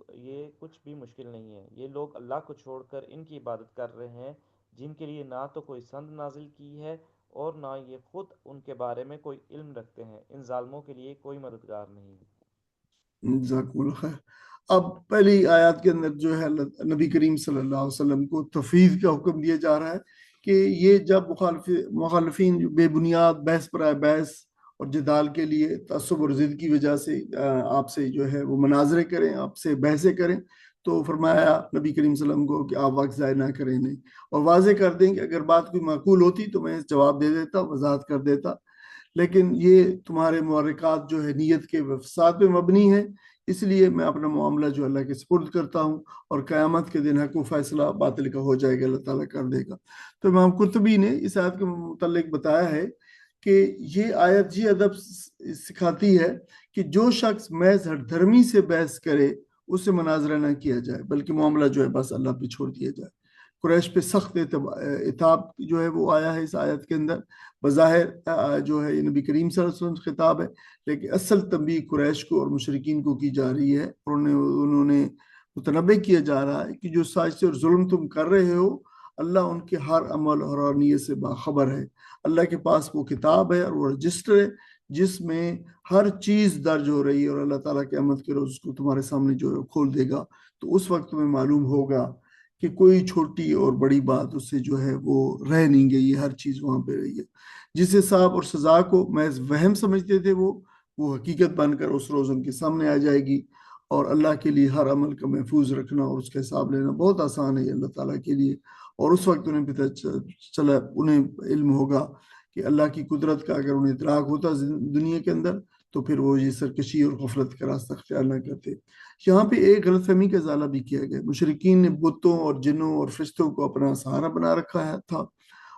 یہ کچھ بھی مشکل نہیں ہے۔ یہ لوگ اللہ کو چھوڑ کر ان کی عبادت کر رہے ہیں جن کے لیے نہ تو کوئی سند نازل کی ہے اور نہ یہ خود ان کے بارے میں کوئی علم رکھتے ہیں۔ ان ظالموں کے لیے کوئی مددگار نہیں۔ جزاکم اللہ خیر. اب پہلی آیات کے اندر جو ہے نبی کریم صلی اللہ علیہ وسلم کو تفویض کا حکم دیا جا رہا ہے کہ یہ جب مخالفین بے بنیاد بحث پر بحث اور جدال کے لیے تعصب اور ضد کی وجہ سے آپ سے جو ہے وہ مناظرے کریں، آپ سے بحثیں کریں، تو فرمایا نبی کریم صلی اللہ علیہ وسلم کو کہ آپ وقت ضائع نہ کریں نہیں، اور واضح کر دیں کہ اگر بات کوئی معقول ہوتی تو میں جواب دے دیتا، وضاحت کر دیتا، لیکن یہ تمہارے محرکات جو ہے نیت کے فساد پہ مبنی ہے، اس لیے میں اپنا معاملہ جو اللہ کے سپرد کرتا ہوں، اور قیامت کے دن حق و فیصلہ باطل کا ہو جائے گا، اللہ تعالیٰ کر دے گا۔ تو امام قرطبی نے اس آیت کے متعلق بتایا ہے کہ یہ آیت یہ ادب سکھاتی ہے کہ جو شخص محض ہٹ دھرمی سے بحث کرے اسے مناظرہ نہ کیا جائے، بلکہ معاملہ جو ہے بس اللہ پہ چھوڑ دیا جائے۔ قریش پہ سخت عتاب جو ہے وہ آیا ہے اس آیت کے اندر، بظاہر جو ہے یہ نبی کریم صلی اللہ علیہ وسلم خطاب ہے، لیکن اصل تنبیہ قریش کو اور مشرکین کو کی جا رہی ہے، اور انہوں نے متنبہ کیا جا رہا ہے کہ جو سازش اور ظلم تم کر رہے ہو اللہ ان کے ہر عمل اور ہر نیت سے باخبر ہے۔ اللہ کے پاس وہ کتاب ہے اور وہ رجسٹر ہے جس میں ہر چیز درج ہو رہی ہے، اور اللہ تعالیٰ قیامت کے روز اس کو تمہارے سامنے جو ہے کھول دے گا، تو اس وقت تمہیں معلوم ہوگا کہ کوئی چھوٹی اور بڑی بات اس سے جو ہے وہ رہ نہیں گئی، ہر چیز وہاں پہ رہی ہے۔ جس حساب اور سزا کو محض وہم سمجھتے تھے وہ حقیقت بن کر اس روز ان کے سامنے آ جائے گی، اور اللہ کے لیے ہر عمل کا محفوظ رکھنا اور اس کا حساب لینا بہت آسان ہے اللہ تعالیٰ کے لیے، اور اس وقت انہیں پتہ چلا، انہیں علم ہوگا کہ اللہ کی قدرت کا اگر انہیں ادراک ہوتا دنیا کے اندر تو پھر وہ یہ سرکشی اور غفلت کا راستہ اختیار نہ کرتے۔ یہاں پہ ایک غلط فہمی کا ازالہ بھی کیا گیا، مشرکین نے بتوں اور جنوں اور فرشتوں کو اپنا سہارا بنا رکھا تھا،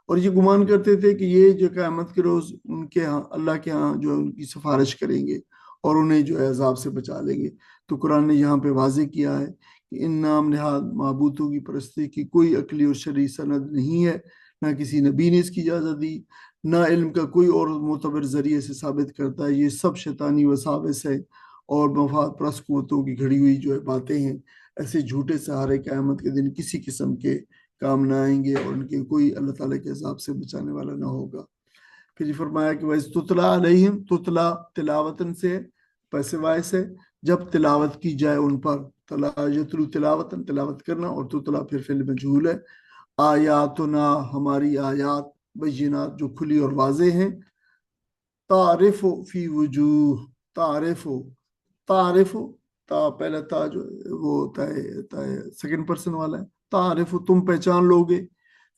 اور یہ گمان کرتے تھے کہ یہ جو قیامت کے روز ان کے ہاں اللہ کے ہاں جو ان کی سفارش کریں گے اور انہیں جو ہے عذاب سے بچا لیں گے۔ تو قرآن نے یہاں پہ واضح کیا ہے کہ ان نام نہاد معبودوں کی پرستی کی کوئی عقلی اور شرعی سند نہیں ہے، نہ کسی نبی نے اس کی اجازت دی، نہ علم کا کوئی اور معتبر ذریعے سے ثابت کرتا ہے، یہ سب شیطانی وساوس ہے اور مفاد پرست قوتوں کی گھڑی ہوئی جو ہے باتیں ہیں۔ ایسے جھوٹے سہارے قیامت کے دن کسی قسم کے کام نہ آئیں گے، اور ان کے کوئی اللہ تعالیٰ کے عذاب سے بچانے والا نہ ہوگا۔ پھر یہ فرمایا کہ وَإِذْ تُتْلَىٰ عَلَيْهِمْ، تُتْلَىٰ تلاوتن سے پیسے وائس ہے، جب تلاوت کی جائے ان پر، یتلو تلاوتن تلاوت کرنا، اور تتلا پھر فعل مجہول ہے، آیاتنا ہماری آیات، بینات جو کھلی اور واضح ہیں، تعرف فی وجوہ، تعرف تا پہلا تا جو وہ ہوتا ہے سیکنڈ پرسن والا ہے، تعرف تم پہچان لوگے،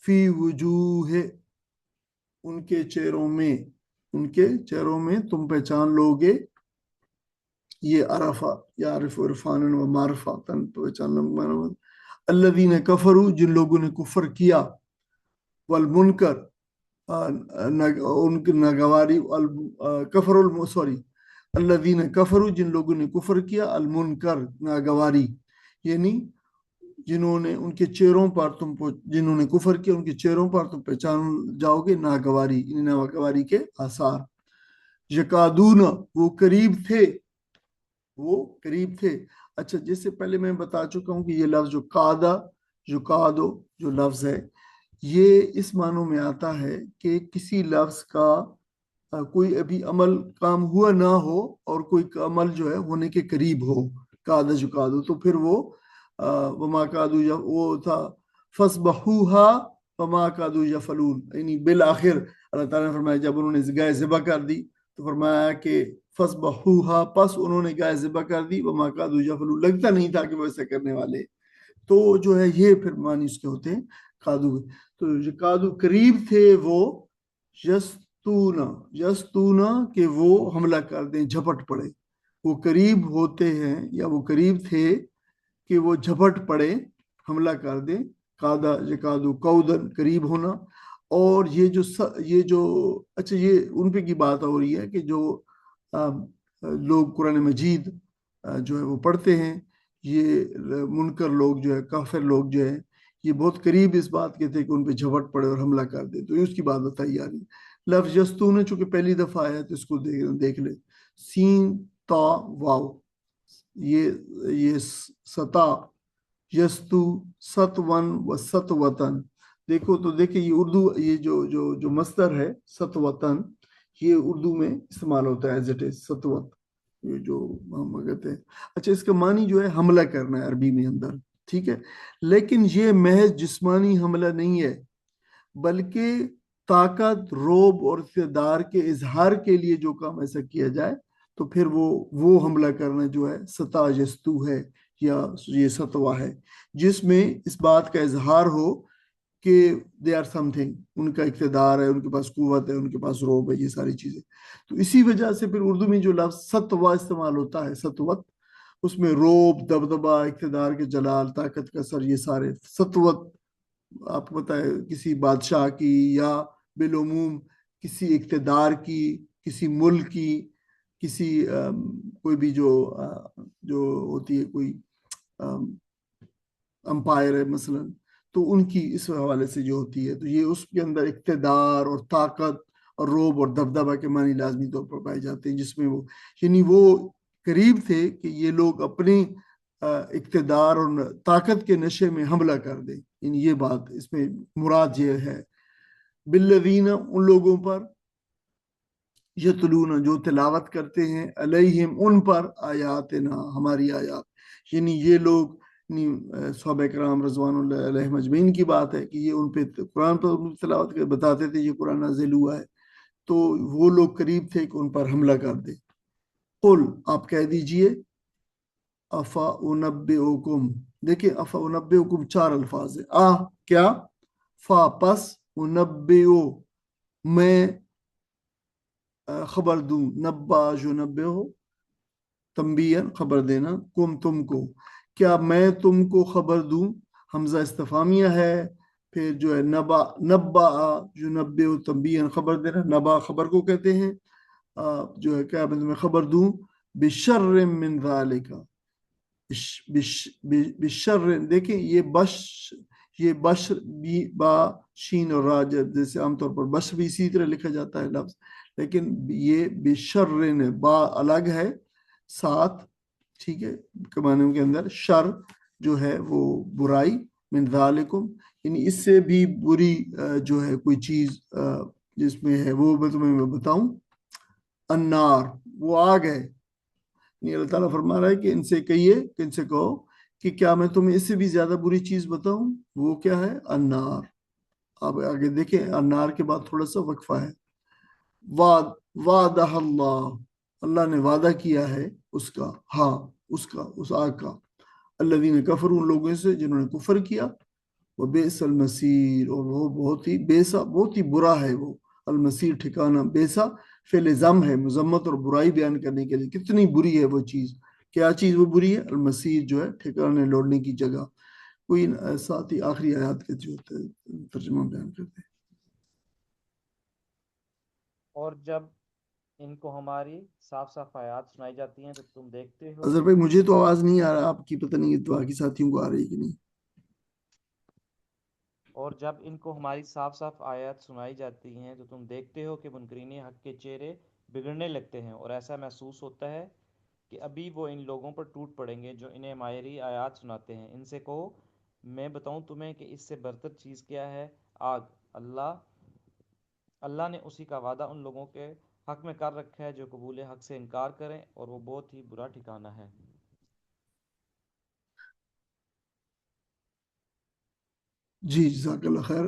فی وجوہ ان کے چہروں میں تم پہچان لوگے، یہ عرفہ یا عرف عرفان و معرفہ تن پہچان، الذین کفروا جن لوگوں نے کفر کیا، والمنکر ان کی ناگواری، الذین کفروا جن لوگوں نے کفر کیا، المنکر ناگواری، یعنی جنہوں نے ان کے چہروں پر جنہوں نے کفر کیا ان کے چہروں پر تم پہچان جاؤ گے ناگواری، یعنی ناگواری کے آثار۔ یکادون وہ قریب تھے۔ اچھا، جس سے پہلے میں بتا چکا ہوں کہ یہ لفظ جو قادہ یقادو جو لفظ ہے یہ اس معنوں میں آتا ہے کہ کسی لفظ کا کوئی ابھی عمل کام ہوا نہ ہو اور کوئی عمل جو ہے ہونے کے قریب ہو، قادہ یقادو، تو پھر وہ وما کادو وہ تھا فَاسْبَحُوهَا وما کادو یفعلون، یعنی بالآخر اللہ تعالیٰ نے فرمایا جب انہوں نے گائے ذبح کر دی تو فرمایا کہ فَاسْبَحُوهَا پس انہوں نے گائے ذبح کر دی، وما کادو یفعلون لگتا نہیں تھا کہ وہ ایسا کرنے والے، تو جو ہے یہ پھر معنی اس کے ہوتے ہیں کادو۔ تو کادو قریب تھے وہ، یستونا کہ وہ حملہ کر دیں، جھپٹ پڑے، وہ قریب ہوتے ہیں یا وہ قریب تھے کہ وہ جھپٹ پڑے حملہ کر دیں. قادہ یکادو قودن قریب ہونا. اور یہ جو اچھا یہ ان پہ کی بات ہو رہی ہے کہ جو لوگ قرآن مجید جو ہے وہ پڑھتے ہیں، یہ منکر لوگ جو ہے، کافر لوگ جو ہے، یہ بہت قریب اس بات کے تھے کہ ان پہ جھپٹ پڑے اور حملہ کر دے. تو یہ اس کی بات بتائی جا رہی ہے. لفظ یستون چونکہ پہلی دفعہ آیا تو اس کو دیکھ لے. سین تا واو، یہ ستا یستو ستون و ستوتن. دیکھو تو دیکھیں یہ اردو، یہ جو مصدر ہے ستوتن، یہ اردو میں استعمال ہوتا ہے ایز اٹ از ستوت، یہ جو ہم کہتے ہیں. اچھا اس کا معنی جو ہے حملہ کرنا ہے عربی میں اندر، ٹھیک ہے. لیکن یہ محض جسمانی حملہ نہیں ہے، بلکہ طاقت، روب اور اقتدار کے اظہار کے لیے جو کام ایسا کیا جائے تو پھر وہ حملہ کرنا جو ہے ستا یستو ہے یا یہ ستوا ہے، جس میں اس بات کا اظہار ہو کہ دے آر سم تھنگ، ان کا اقتدار ہے، ان کے پاس قوت ہے، ان کے پاس روب ہے، یہ ساری چیزیں. تو اسی وجہ سے پھر اردو میں جو لفظ ستوا استعمال ہوتا ہے، ستوت، اس میں روب، دبدبا، اقتدار کے جلال، طاقت کا سر، یہ سارے ستوت. آپ کو پتہ ہے کسی بادشاہ کی یا بالعموم کسی اقتدار کی، کسی ملک کی، کسی کوئی بھی جو ہوتی ہے کوئی امپائر ہے مثلا، تو ان کی اس حوالے سے جو ہوتی ہے تو یہ اس کے اندر اقتدار اور طاقت اور روب اور دبدبہ کے معنی لازمی طور پر پائے جاتے ہیں، جس میں وہ یعنی وہ قریب تھے کہ یہ لوگ اپنی اقتدار اور طاقت کے نشے میں حملہ کر دیں. یعنی یہ بات اس میں مراد یہ ہے. بالذین، ان لوگوں پر، یتلون، جو تلاوت کرتے ہیں، علیہم، ان پر، آیاتنا، ہماری آیات. یعنی یہ لوگ صحابہ کرام رضوان اللہ علیہم اجمعین کی بات ہے کہ یہ ان پہ قرآن پر تلاوت کر بتاتے تھے یہ قرآن نازل ہوا ہے، تو وہ لوگ قریب تھے کہ ان پر حملہ کر دے. قل، آپ کہہ دیجئے، افا انبئکم، دیکھیں افا انبئکم 4 الفاظ ہے. کیا، فا پس، انبئو میں خبر دوں، نبا جو نبے ہو، تنبیہن خبر دینا، کم تم کو، کیا میں تم کو خبر دوں. حمزہ استفہامیہ ہے، پھر جو ہے نبا جو نبے ہو، تنبیہن خبر دینا، نبا خبر کو کہتے ہیں. جو ہے کیا میں تمہیں خبر دوں، بشر من ذالک، بشر، دیکھیں یہ بشر بھی با شین اور راج، جیسے عام طور پر بشر بھی اسی طرح لکھا جاتا ہے لفظ، لیکن یہ بشر با الگ ہے ساتھ، ٹھیک ہے. کمانوں کے اندر شر جو ہے وہ برائی، من ذالکم، یعنی اس سے بھی بری جو ہے کوئی چیز جس میں ہے، وہ میں تمہیں بتاؤں. النار، وہ آگ ہے. اللہ تعالیٰ فرما رہا ہے کہ ان سے کہیے، کہ ان سے کہو کہ کیا میں تمہیں اس سے بھی زیادہ بری چیز بتاؤں. وہ کیا ہے، النار. آپ آگے دیکھیں، النار کے بعد تھوڑا سا وقفہ ہے. وعدہ اللہ نے وعدہ کیا ہے اس کا، اس آگ کا. الذین کفروا، ان لوگوں سے جنہوں نے کفر کیا. وبئس المصیر، اور وہ بہت ہی برا ہے وہ. المصیر ٹھکانہ، بیسا فعل ذم ہے، مذمت اور برائی بیان کرنے کے لیے، کتنی بری ہے وہ چیز. کیا چیز وہ بری ہے، المصیر جو ہے ٹھکانے لوٹنے کی جگہ. کوئی ساتھ ہی آخری آیات کے جو ترجمہ بیان کرتے ہیں. اور جب ان کو ہماری صاف صاف آیات سنائی جاتی ہیں تو تم دیکھتے ہو. اظہر بھائی مجھے تو آواز نہیں آ رہا، آپ کی پتہ نہیں باقی ساتھیوں کو آ رہی ہے کہ نہیں. اور جب ان کو ہماری صاف صاف آیات سنائی جاتی ہیں تو تم دیکھتے ہو کہ منکرین حق کے چہرے بگڑنے لگتے ہیں، اور ایسا محسوس ہوتا ہے کہ ابھی وہ ان لوگوں پر ٹوٹ پڑیں گے جو انہیں ہماری آیات سناتے ہیں. ان سے کہو، میں بتاؤں تمہیں کہ اس سے برتر چیز کیا ہے، آگ. اللہ نے اسی کا وعدہ ان لوگوں کے حق میں کر رکھا ہے جو قبول حق سے انکار کریں، اور وہ بہت ہی برا ٹھکانہ ہے. جی جزاک اللہ خیر.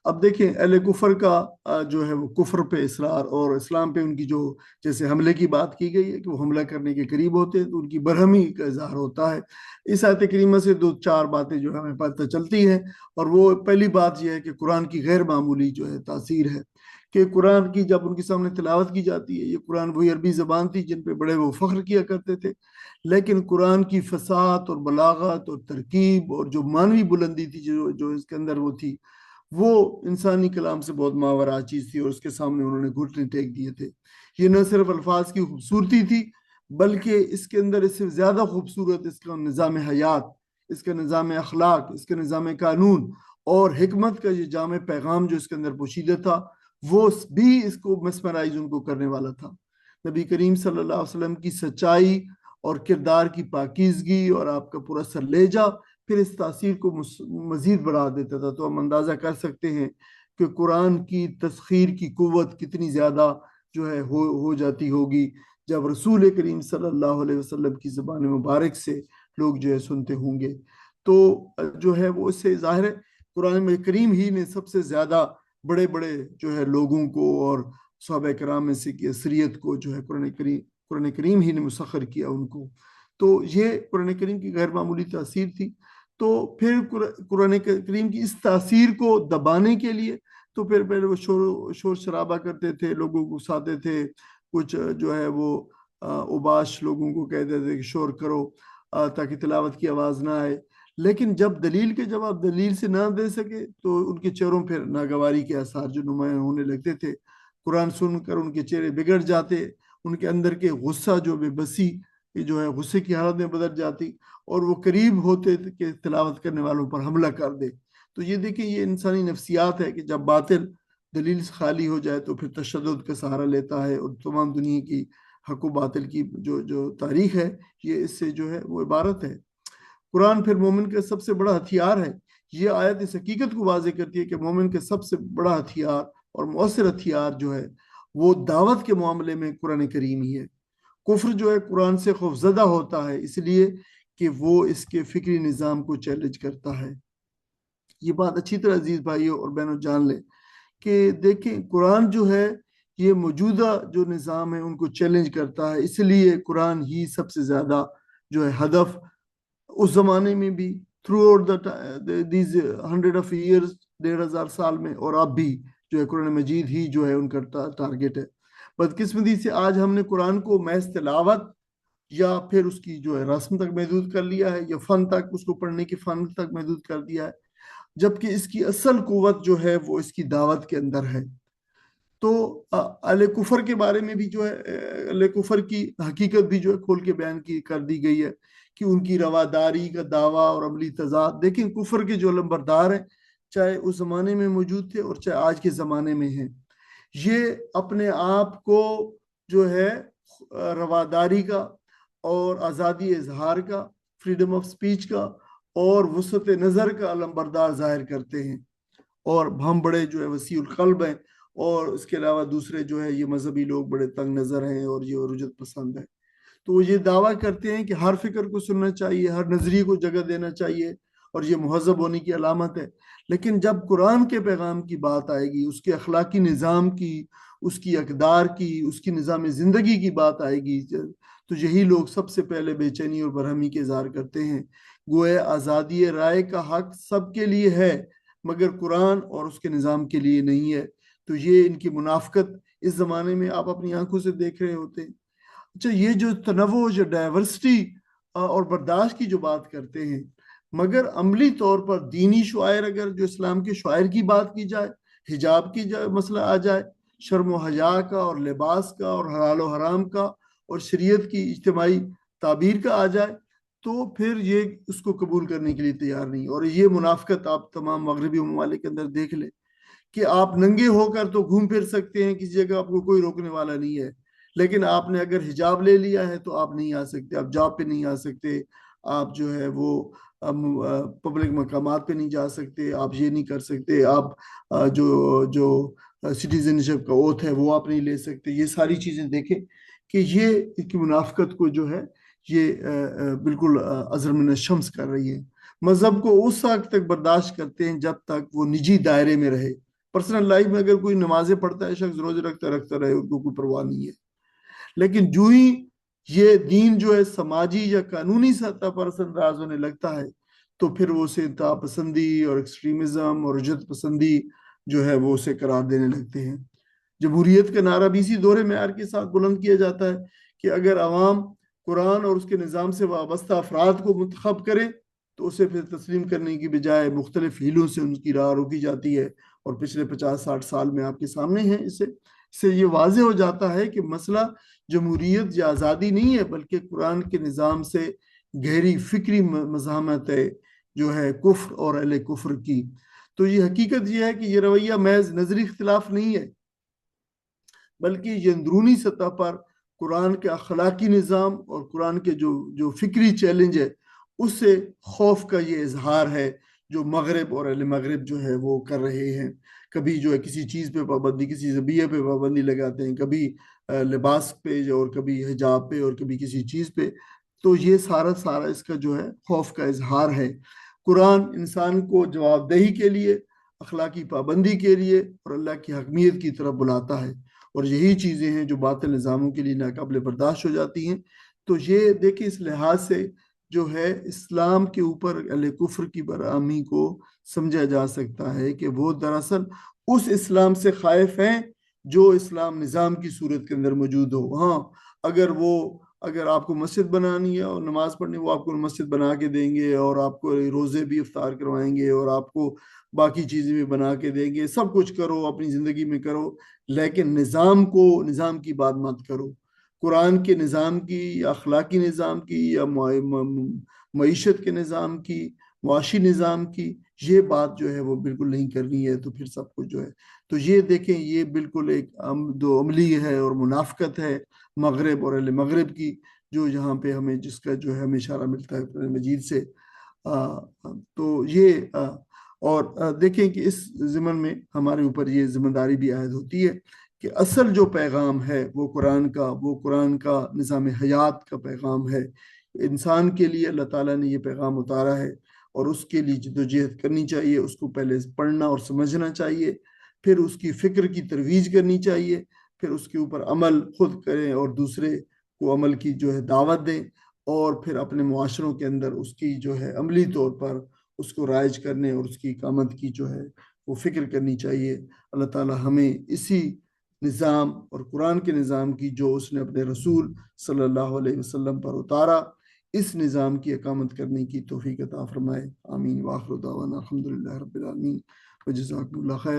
اب دیکھیں اہل کفر کا جو ہے وہ کفر پہ اصرار اور اسلام پہ ان کی جو جیسے حملے کی بات کی گئی ہے کہ وہ حملہ کرنے کے قریب ہوتے ہیں تو ان کی برہمی کا اظہار ہوتا ہے۔ اس آیت کریمہ سے 2-4 باتیں جو ہمیں پتہ چلتی ہیں، اور وہ پہلی بات یہ ہے کہ قرآن کی غیر معمولی جو ہے تاثیر ہے کہ قرآن کی جب ان کے سامنے تلاوت کی جاتی ہے، یہ قرآن وہی عربی زبان تھی جن پہ بڑے وہ فخر کیا کرتے تھے، لیکن قرآن کی فصاحت اور بلاغت اور ترکیب اور جو معنوی بلندی تھی جو اس کے اندر وہ تھی، وہ انسانی کلام سے بہت ماورا چیز تھی، اور اس کے سامنے انہوں نے گھٹنے ٹیک دیے تھے۔ یہ نہ صرف الفاظ کی خوبصورتی تھی بلکہ اس کے اندر اس سے زیادہ خوبصورت اس کا نظام حیات، اس کا نظام اخلاق، اس کا نظام قانون اور حکمت کا یہ جامع پیغام جو اس کے اندر پوشیدہ تھا، وہ بھی اس کو مسمرائز ان کو کرنے والا تھا۔ نبی کریم صلی اللہ علیہ وسلم کی سچائی اور کردار کی پاکیزگی اور آپ کا پورا سرلیجہ پھر اس تاثیر کو مزید بڑھا دیتا تھا۔ تو ہم اندازہ کر سکتے ہیں کہ قرآن کی تسخیر کی قوت کتنی زیادہ جو ہے ہو جاتی ہوگی جب رسول کریم صلی اللہ علیہ وسلم کی زبان مبارک سے لوگ جو ہے سنتے ہوں گے۔ تو جو ہے وہ اس سے ظاہر ہے قرآن کریم ہی نے سب سے زیادہ بڑے بڑے جو ہے لوگوں کو اور صحابہ کرام میں سے کی اکثریت کو جو ہے قرآن کریم ہی نے مسخر کیا ان کو۔ تو یہ قرآن کریم کی غیر معمولی تاثیر تھی۔ تو پھر قرآن کریم کی اس تاثیر کو دبانے کے لیے تو پھر پہلے وہ شور شرابہ کرتے تھے، لوگوں کو اکساتے تھے، کچھ جو ہے وہ اوباش لوگوں کو کہتے تھے کہ شور کرو تاکہ تلاوت کی آواز نہ آئے، لیکن جب دلیل کے جواب دلیل سے نہ دے سکے تو ان کے چہروں پھر ناگواری کے آثار جو نمایاں ہونے لگتے تھے۔ قرآن سن کر ان کے چہرے بگڑ جاتے، ان کے اندر کے غصہ جو بے بسی جو ہے غصے کی حالت میں بدل جاتی، اور وہ قریب ہوتے کہ تلاوت کرنے والوں پر حملہ کر دے۔ تو یہ دیکھیں یہ انسانی نفسیات ہے کہ جب باطل دلیل سے خالی ہو جائے تو پھر تشدد کا سہارا لیتا ہے، اور تمام دنیا کی حق و باطل کی جو تاریخ ہے یہ اس سے جو ہے وہ عبارت ہے۔ قرآن پھر مومن کا سب سے بڑا ہتھیار ہے۔ یہ آیت اس حقیقت کو واضح کرتی ہے کہ مومن کا سب سے بڑا ہتھیار اور مؤثر ہتھیار جو ہے وہ دعوت کے معاملے میں قرآن کریم ہی ہے۔ کفر جو ہے قرآن سے خوفزدہ ہوتا ہے اس لیے کہ وہ اس کے فکری نظام کو چیلنج کرتا ہے۔ یہ بات اچھی طرح عزیز بھائیوں اور بہنوں جان لیں کہ دیکھیں قرآن جو ہے یہ موجودہ جو نظام ہے ان کو چیلنج کرتا ہے، اس لیے قرآن ہی سب سے زیادہ جو ہے ہدف اس زمانے میں بھی through out these 100 of years 1500 سال میں، اور اب بھی جو ہے قرآن مجید ہی جو ہے ان کا ٹارگٹ ہے۔ بدقسمتی سے آج ہم نے قرآن کو محض تلاوت یا پھر اس کی جو ہے رسم تک محدود کر لیا ہے، یا فن تک، اس کو پڑھنے کے فن تک محدود کر دیا ہے، جبکہ اس کی اصل قوت جو ہے وہ اس کی دعوت کے اندر ہے۔ تو اہل کفر کے بارے میں بھی جو ہے اہل کفر کی حقیقت بھی جو ہے کھول کے بیان کر دی گئی ہے کہ ان کی رواداری کا دعویٰ اور عملی تضاد۔ دیکھیں کفر کے جو علمبردار ہیں چاہے اس زمانے میں موجود تھے اور چاہے آج کے زمانے میں ہیں، یہ اپنے آپ کو جو ہے رواداری کا اور آزادی اظہار کا، فریڈم آف سپیچ کا اور وسعت نظر کا علمبردار ظاہر کرتے ہیں، اور ہم بڑے جو ہے وسیع القلب ہیں، اور اس کے علاوہ دوسرے جو ہے یہ مذہبی لوگ بڑے تنگ نظر ہیں اور یہ رجعت پسند ہے۔ تو وہ یہ دعویٰ کرتے ہیں کہ ہر فکر کو سننا چاہیے، ہر نظریے کو جگہ دینا چاہیے، اور یہ مہذب ہونے کی علامت ہے۔ لیکن جب قرآن کے پیغام کی بات آئے گی، اس کے اخلاقی نظام کی، اس کی اقدار کی، اس کی نظام زندگی کی بات آئے گی، تو یہی لوگ سب سے پہلے بے چینی اور برہمی کے اظہار کرتے ہیں۔ گویا آزادی رائے کا حق سب کے لیے ہے مگر قرآن اور اس کے نظام کے لیے نہیں ہے۔ تو یہ ان کی منافقت اس زمانے میں آپ اپنی آنکھوں سے دیکھ رہے ہوتے ہیں۔ اچھا، یہ جو تنوع، جو ڈائیورسٹی اور برداشت کی جو بات کرتے ہیں، مگر عملی طور پر دینی شعائر اگر جو اسلام کے شعائر کی بات کی جائے، حجاب کی مسئلہ آ جائے، شرم و حیا کا اور لباس کا اور حلال و حرام کا اور شریعت کی اجتماعی تعبیر کا آ جائے، تو پھر یہ اس کو قبول کرنے کے لیے تیار نہیں۔ اور یہ منافقت آپ تمام مغربی ممالک کے اندر دیکھ لیں کہ آپ ننگے ہو کر تو گھوم پھر سکتے ہیں، کسی جگہ آپ کو کوئی روکنے والا نہیں ہے، لیکن آپ نے اگر حجاب لے لیا ہے تو آپ نہیں آ سکتے، آپ جاب پہ نہیں آ سکتے، آپ جو ہے وہ پبلک مقامات پہ نہیں جا سکتے، آپ یہ نہیں کر سکتے، آپ جو سٹیزن شپ کا اوتھ ہے وہ آپ نہیں لے سکتے۔ یہ ساری چیزیں دیکھیں کہ یہ کی منافقت کو جو ہے یہ بالکل ازر من الشمس کر رہی ہے۔ مذہب کو اس وقت تک برداشت کرتے ہیں جب تک وہ نجی دائرے میں رہے. پرسنل لائف میں اگر کوئی نمازیں پڑھتا ہے شخص، روزے رکھتا رہے، ان کو کوئی پرواہ نہیں ہے. لیکن جو ہی یہ دین جو ہے سماجی یا قانونی سطح پر اثر انداز ہونے لگتا ہے تو پھر وہ اسے انتہا پسندی اور ایکسٹریمزم اور رجعت پسندی جو ہے وہ اسے قرار دینے لگتے ہیں. جمہوریت کا نعرہ بھی اسی دور معیار کے ساتھ بلند کیا جاتا ہے کہ اگر عوام قرآن اور اس کے نظام سے وابستہ افراد کو منتخب کریں تو اسے پھر تسلیم کرنے کی بجائے مختلف ہیلوں سے ان کی راہ روکی جاتی ہے. اور پچھلے 50-60 سال میں آپ کے سامنے ہیں. اس سے یہ واضح ہو جاتا ہے کہ مسئلہ جمہوریت یا آزادی نہیں ہے، بلکہ قرآن کے نظام سے گہری فکری مزاحمت ہے جو ہے کفر اور اہل کفر کی. تو یہ حقیقت یہ ہے کہ یہ رویہ محض نظری اختلاف نہیں ہے، بلکہ یہ اندرونی سطح پر قرآن کے اخلاقی نظام اور قرآن کے جو فکری چیلنج ہے اس سے خوف کا یہ اظہار ہے جو مغرب اور اہل مغرب جو ہے وہ کر رہے ہیں. کبھی جو ہے کسی چیز پہ پابندی، کسی ذبیحہ پہ پابندی لگاتے ہیں، کبھی لباس پہ اور کبھی حجاب پہ اور کبھی کسی چیز پہ. تو یہ سارا اس کا جو ہے خوف کا اظہار ہے. قرآن انسان کو جواب دہی کے لیے، اخلاقی پابندی کے لیے اور اللہ کی حکمیت کی طرف بلاتا ہے، اور یہی چیزیں ہیں جو باطل نظاموں کے لیے ناقابل برداشت ہو جاتی ہیں. تو یہ دیکھیں اس لحاظ سے جو ہے اسلام کے اوپر اہل کفر کی برہمی کو سمجھا جا سکتا ہے کہ وہ دراصل اس اسلام سے خائف ہیں جو اسلام نظام کی صورت کے اندر موجود ہو. ہاں اگر آپ کو مسجد بنانی ہے اور نماز پڑھنی، وہ آپ کو مسجد بنا کے دیں گے اور آپ کو روزے بھی افطار کروائیں گے اور آپ کو باقی چیزیں بھی بنا کے دیں گے. سب کچھ کرو، اپنی زندگی میں کرو، لیکن نظام کی بات مت کرو. قرآن کے نظام کی یا اخلاقی نظام کی یا معیشت کے نظام کی، معاشی نظام کی یہ بات جو ہے وہ بالکل نہیں کرنی ہے. تو پھر سب کچھ جو ہے تو یہ دیکھیں یہ بالکل ایک دو عملی ہے اور منافقت ہے مغرب اور اہل مغرب کی، جو یہاں پہ ہمیں جس کا جو ہے ہمیں اشارہ ملتا ہے قرآن مجید سے. تو یہ اور دیکھیں کہ اس ضمن میں ہمارے اوپر یہ ذمہ داری بھی عائد ہوتی ہے کہ اصل جو پیغام ہے وہ قرآن کا نظام حیات کا پیغام ہے. انسان کے لیے اللہ تعالیٰ نے یہ پیغام اتارا ہے اور اس کے لیے جدوجہد کرنی چاہیے. اس کو پہلے پڑھنا اور سمجھنا چاہیے، پھر اس کی فکر کی ترویج کرنی چاہیے، پھر اس کے اوپر عمل خود کریں اور دوسرے کو عمل کی جو ہے دعوت دیں، اور پھر اپنے معاشروں کے اندر اس کی جو ہے عملی طور پر اس کو رائج کرنے اور اس کی اقامت کی جو ہے وہ فکر کرنی چاہیے. اللہ تعالیٰ ہمیں اسی نظام اور قرآن کے نظام کی جو اس نے اپنے رسول صلی اللہ علیہ وسلم پر اتارا، اس نظام کی اقامت کرنے کی توفیق عطا فرمائے. آمین. وآخر دعوانا الحمدللہ رب العالمین. وجزاکم اللہ خیر.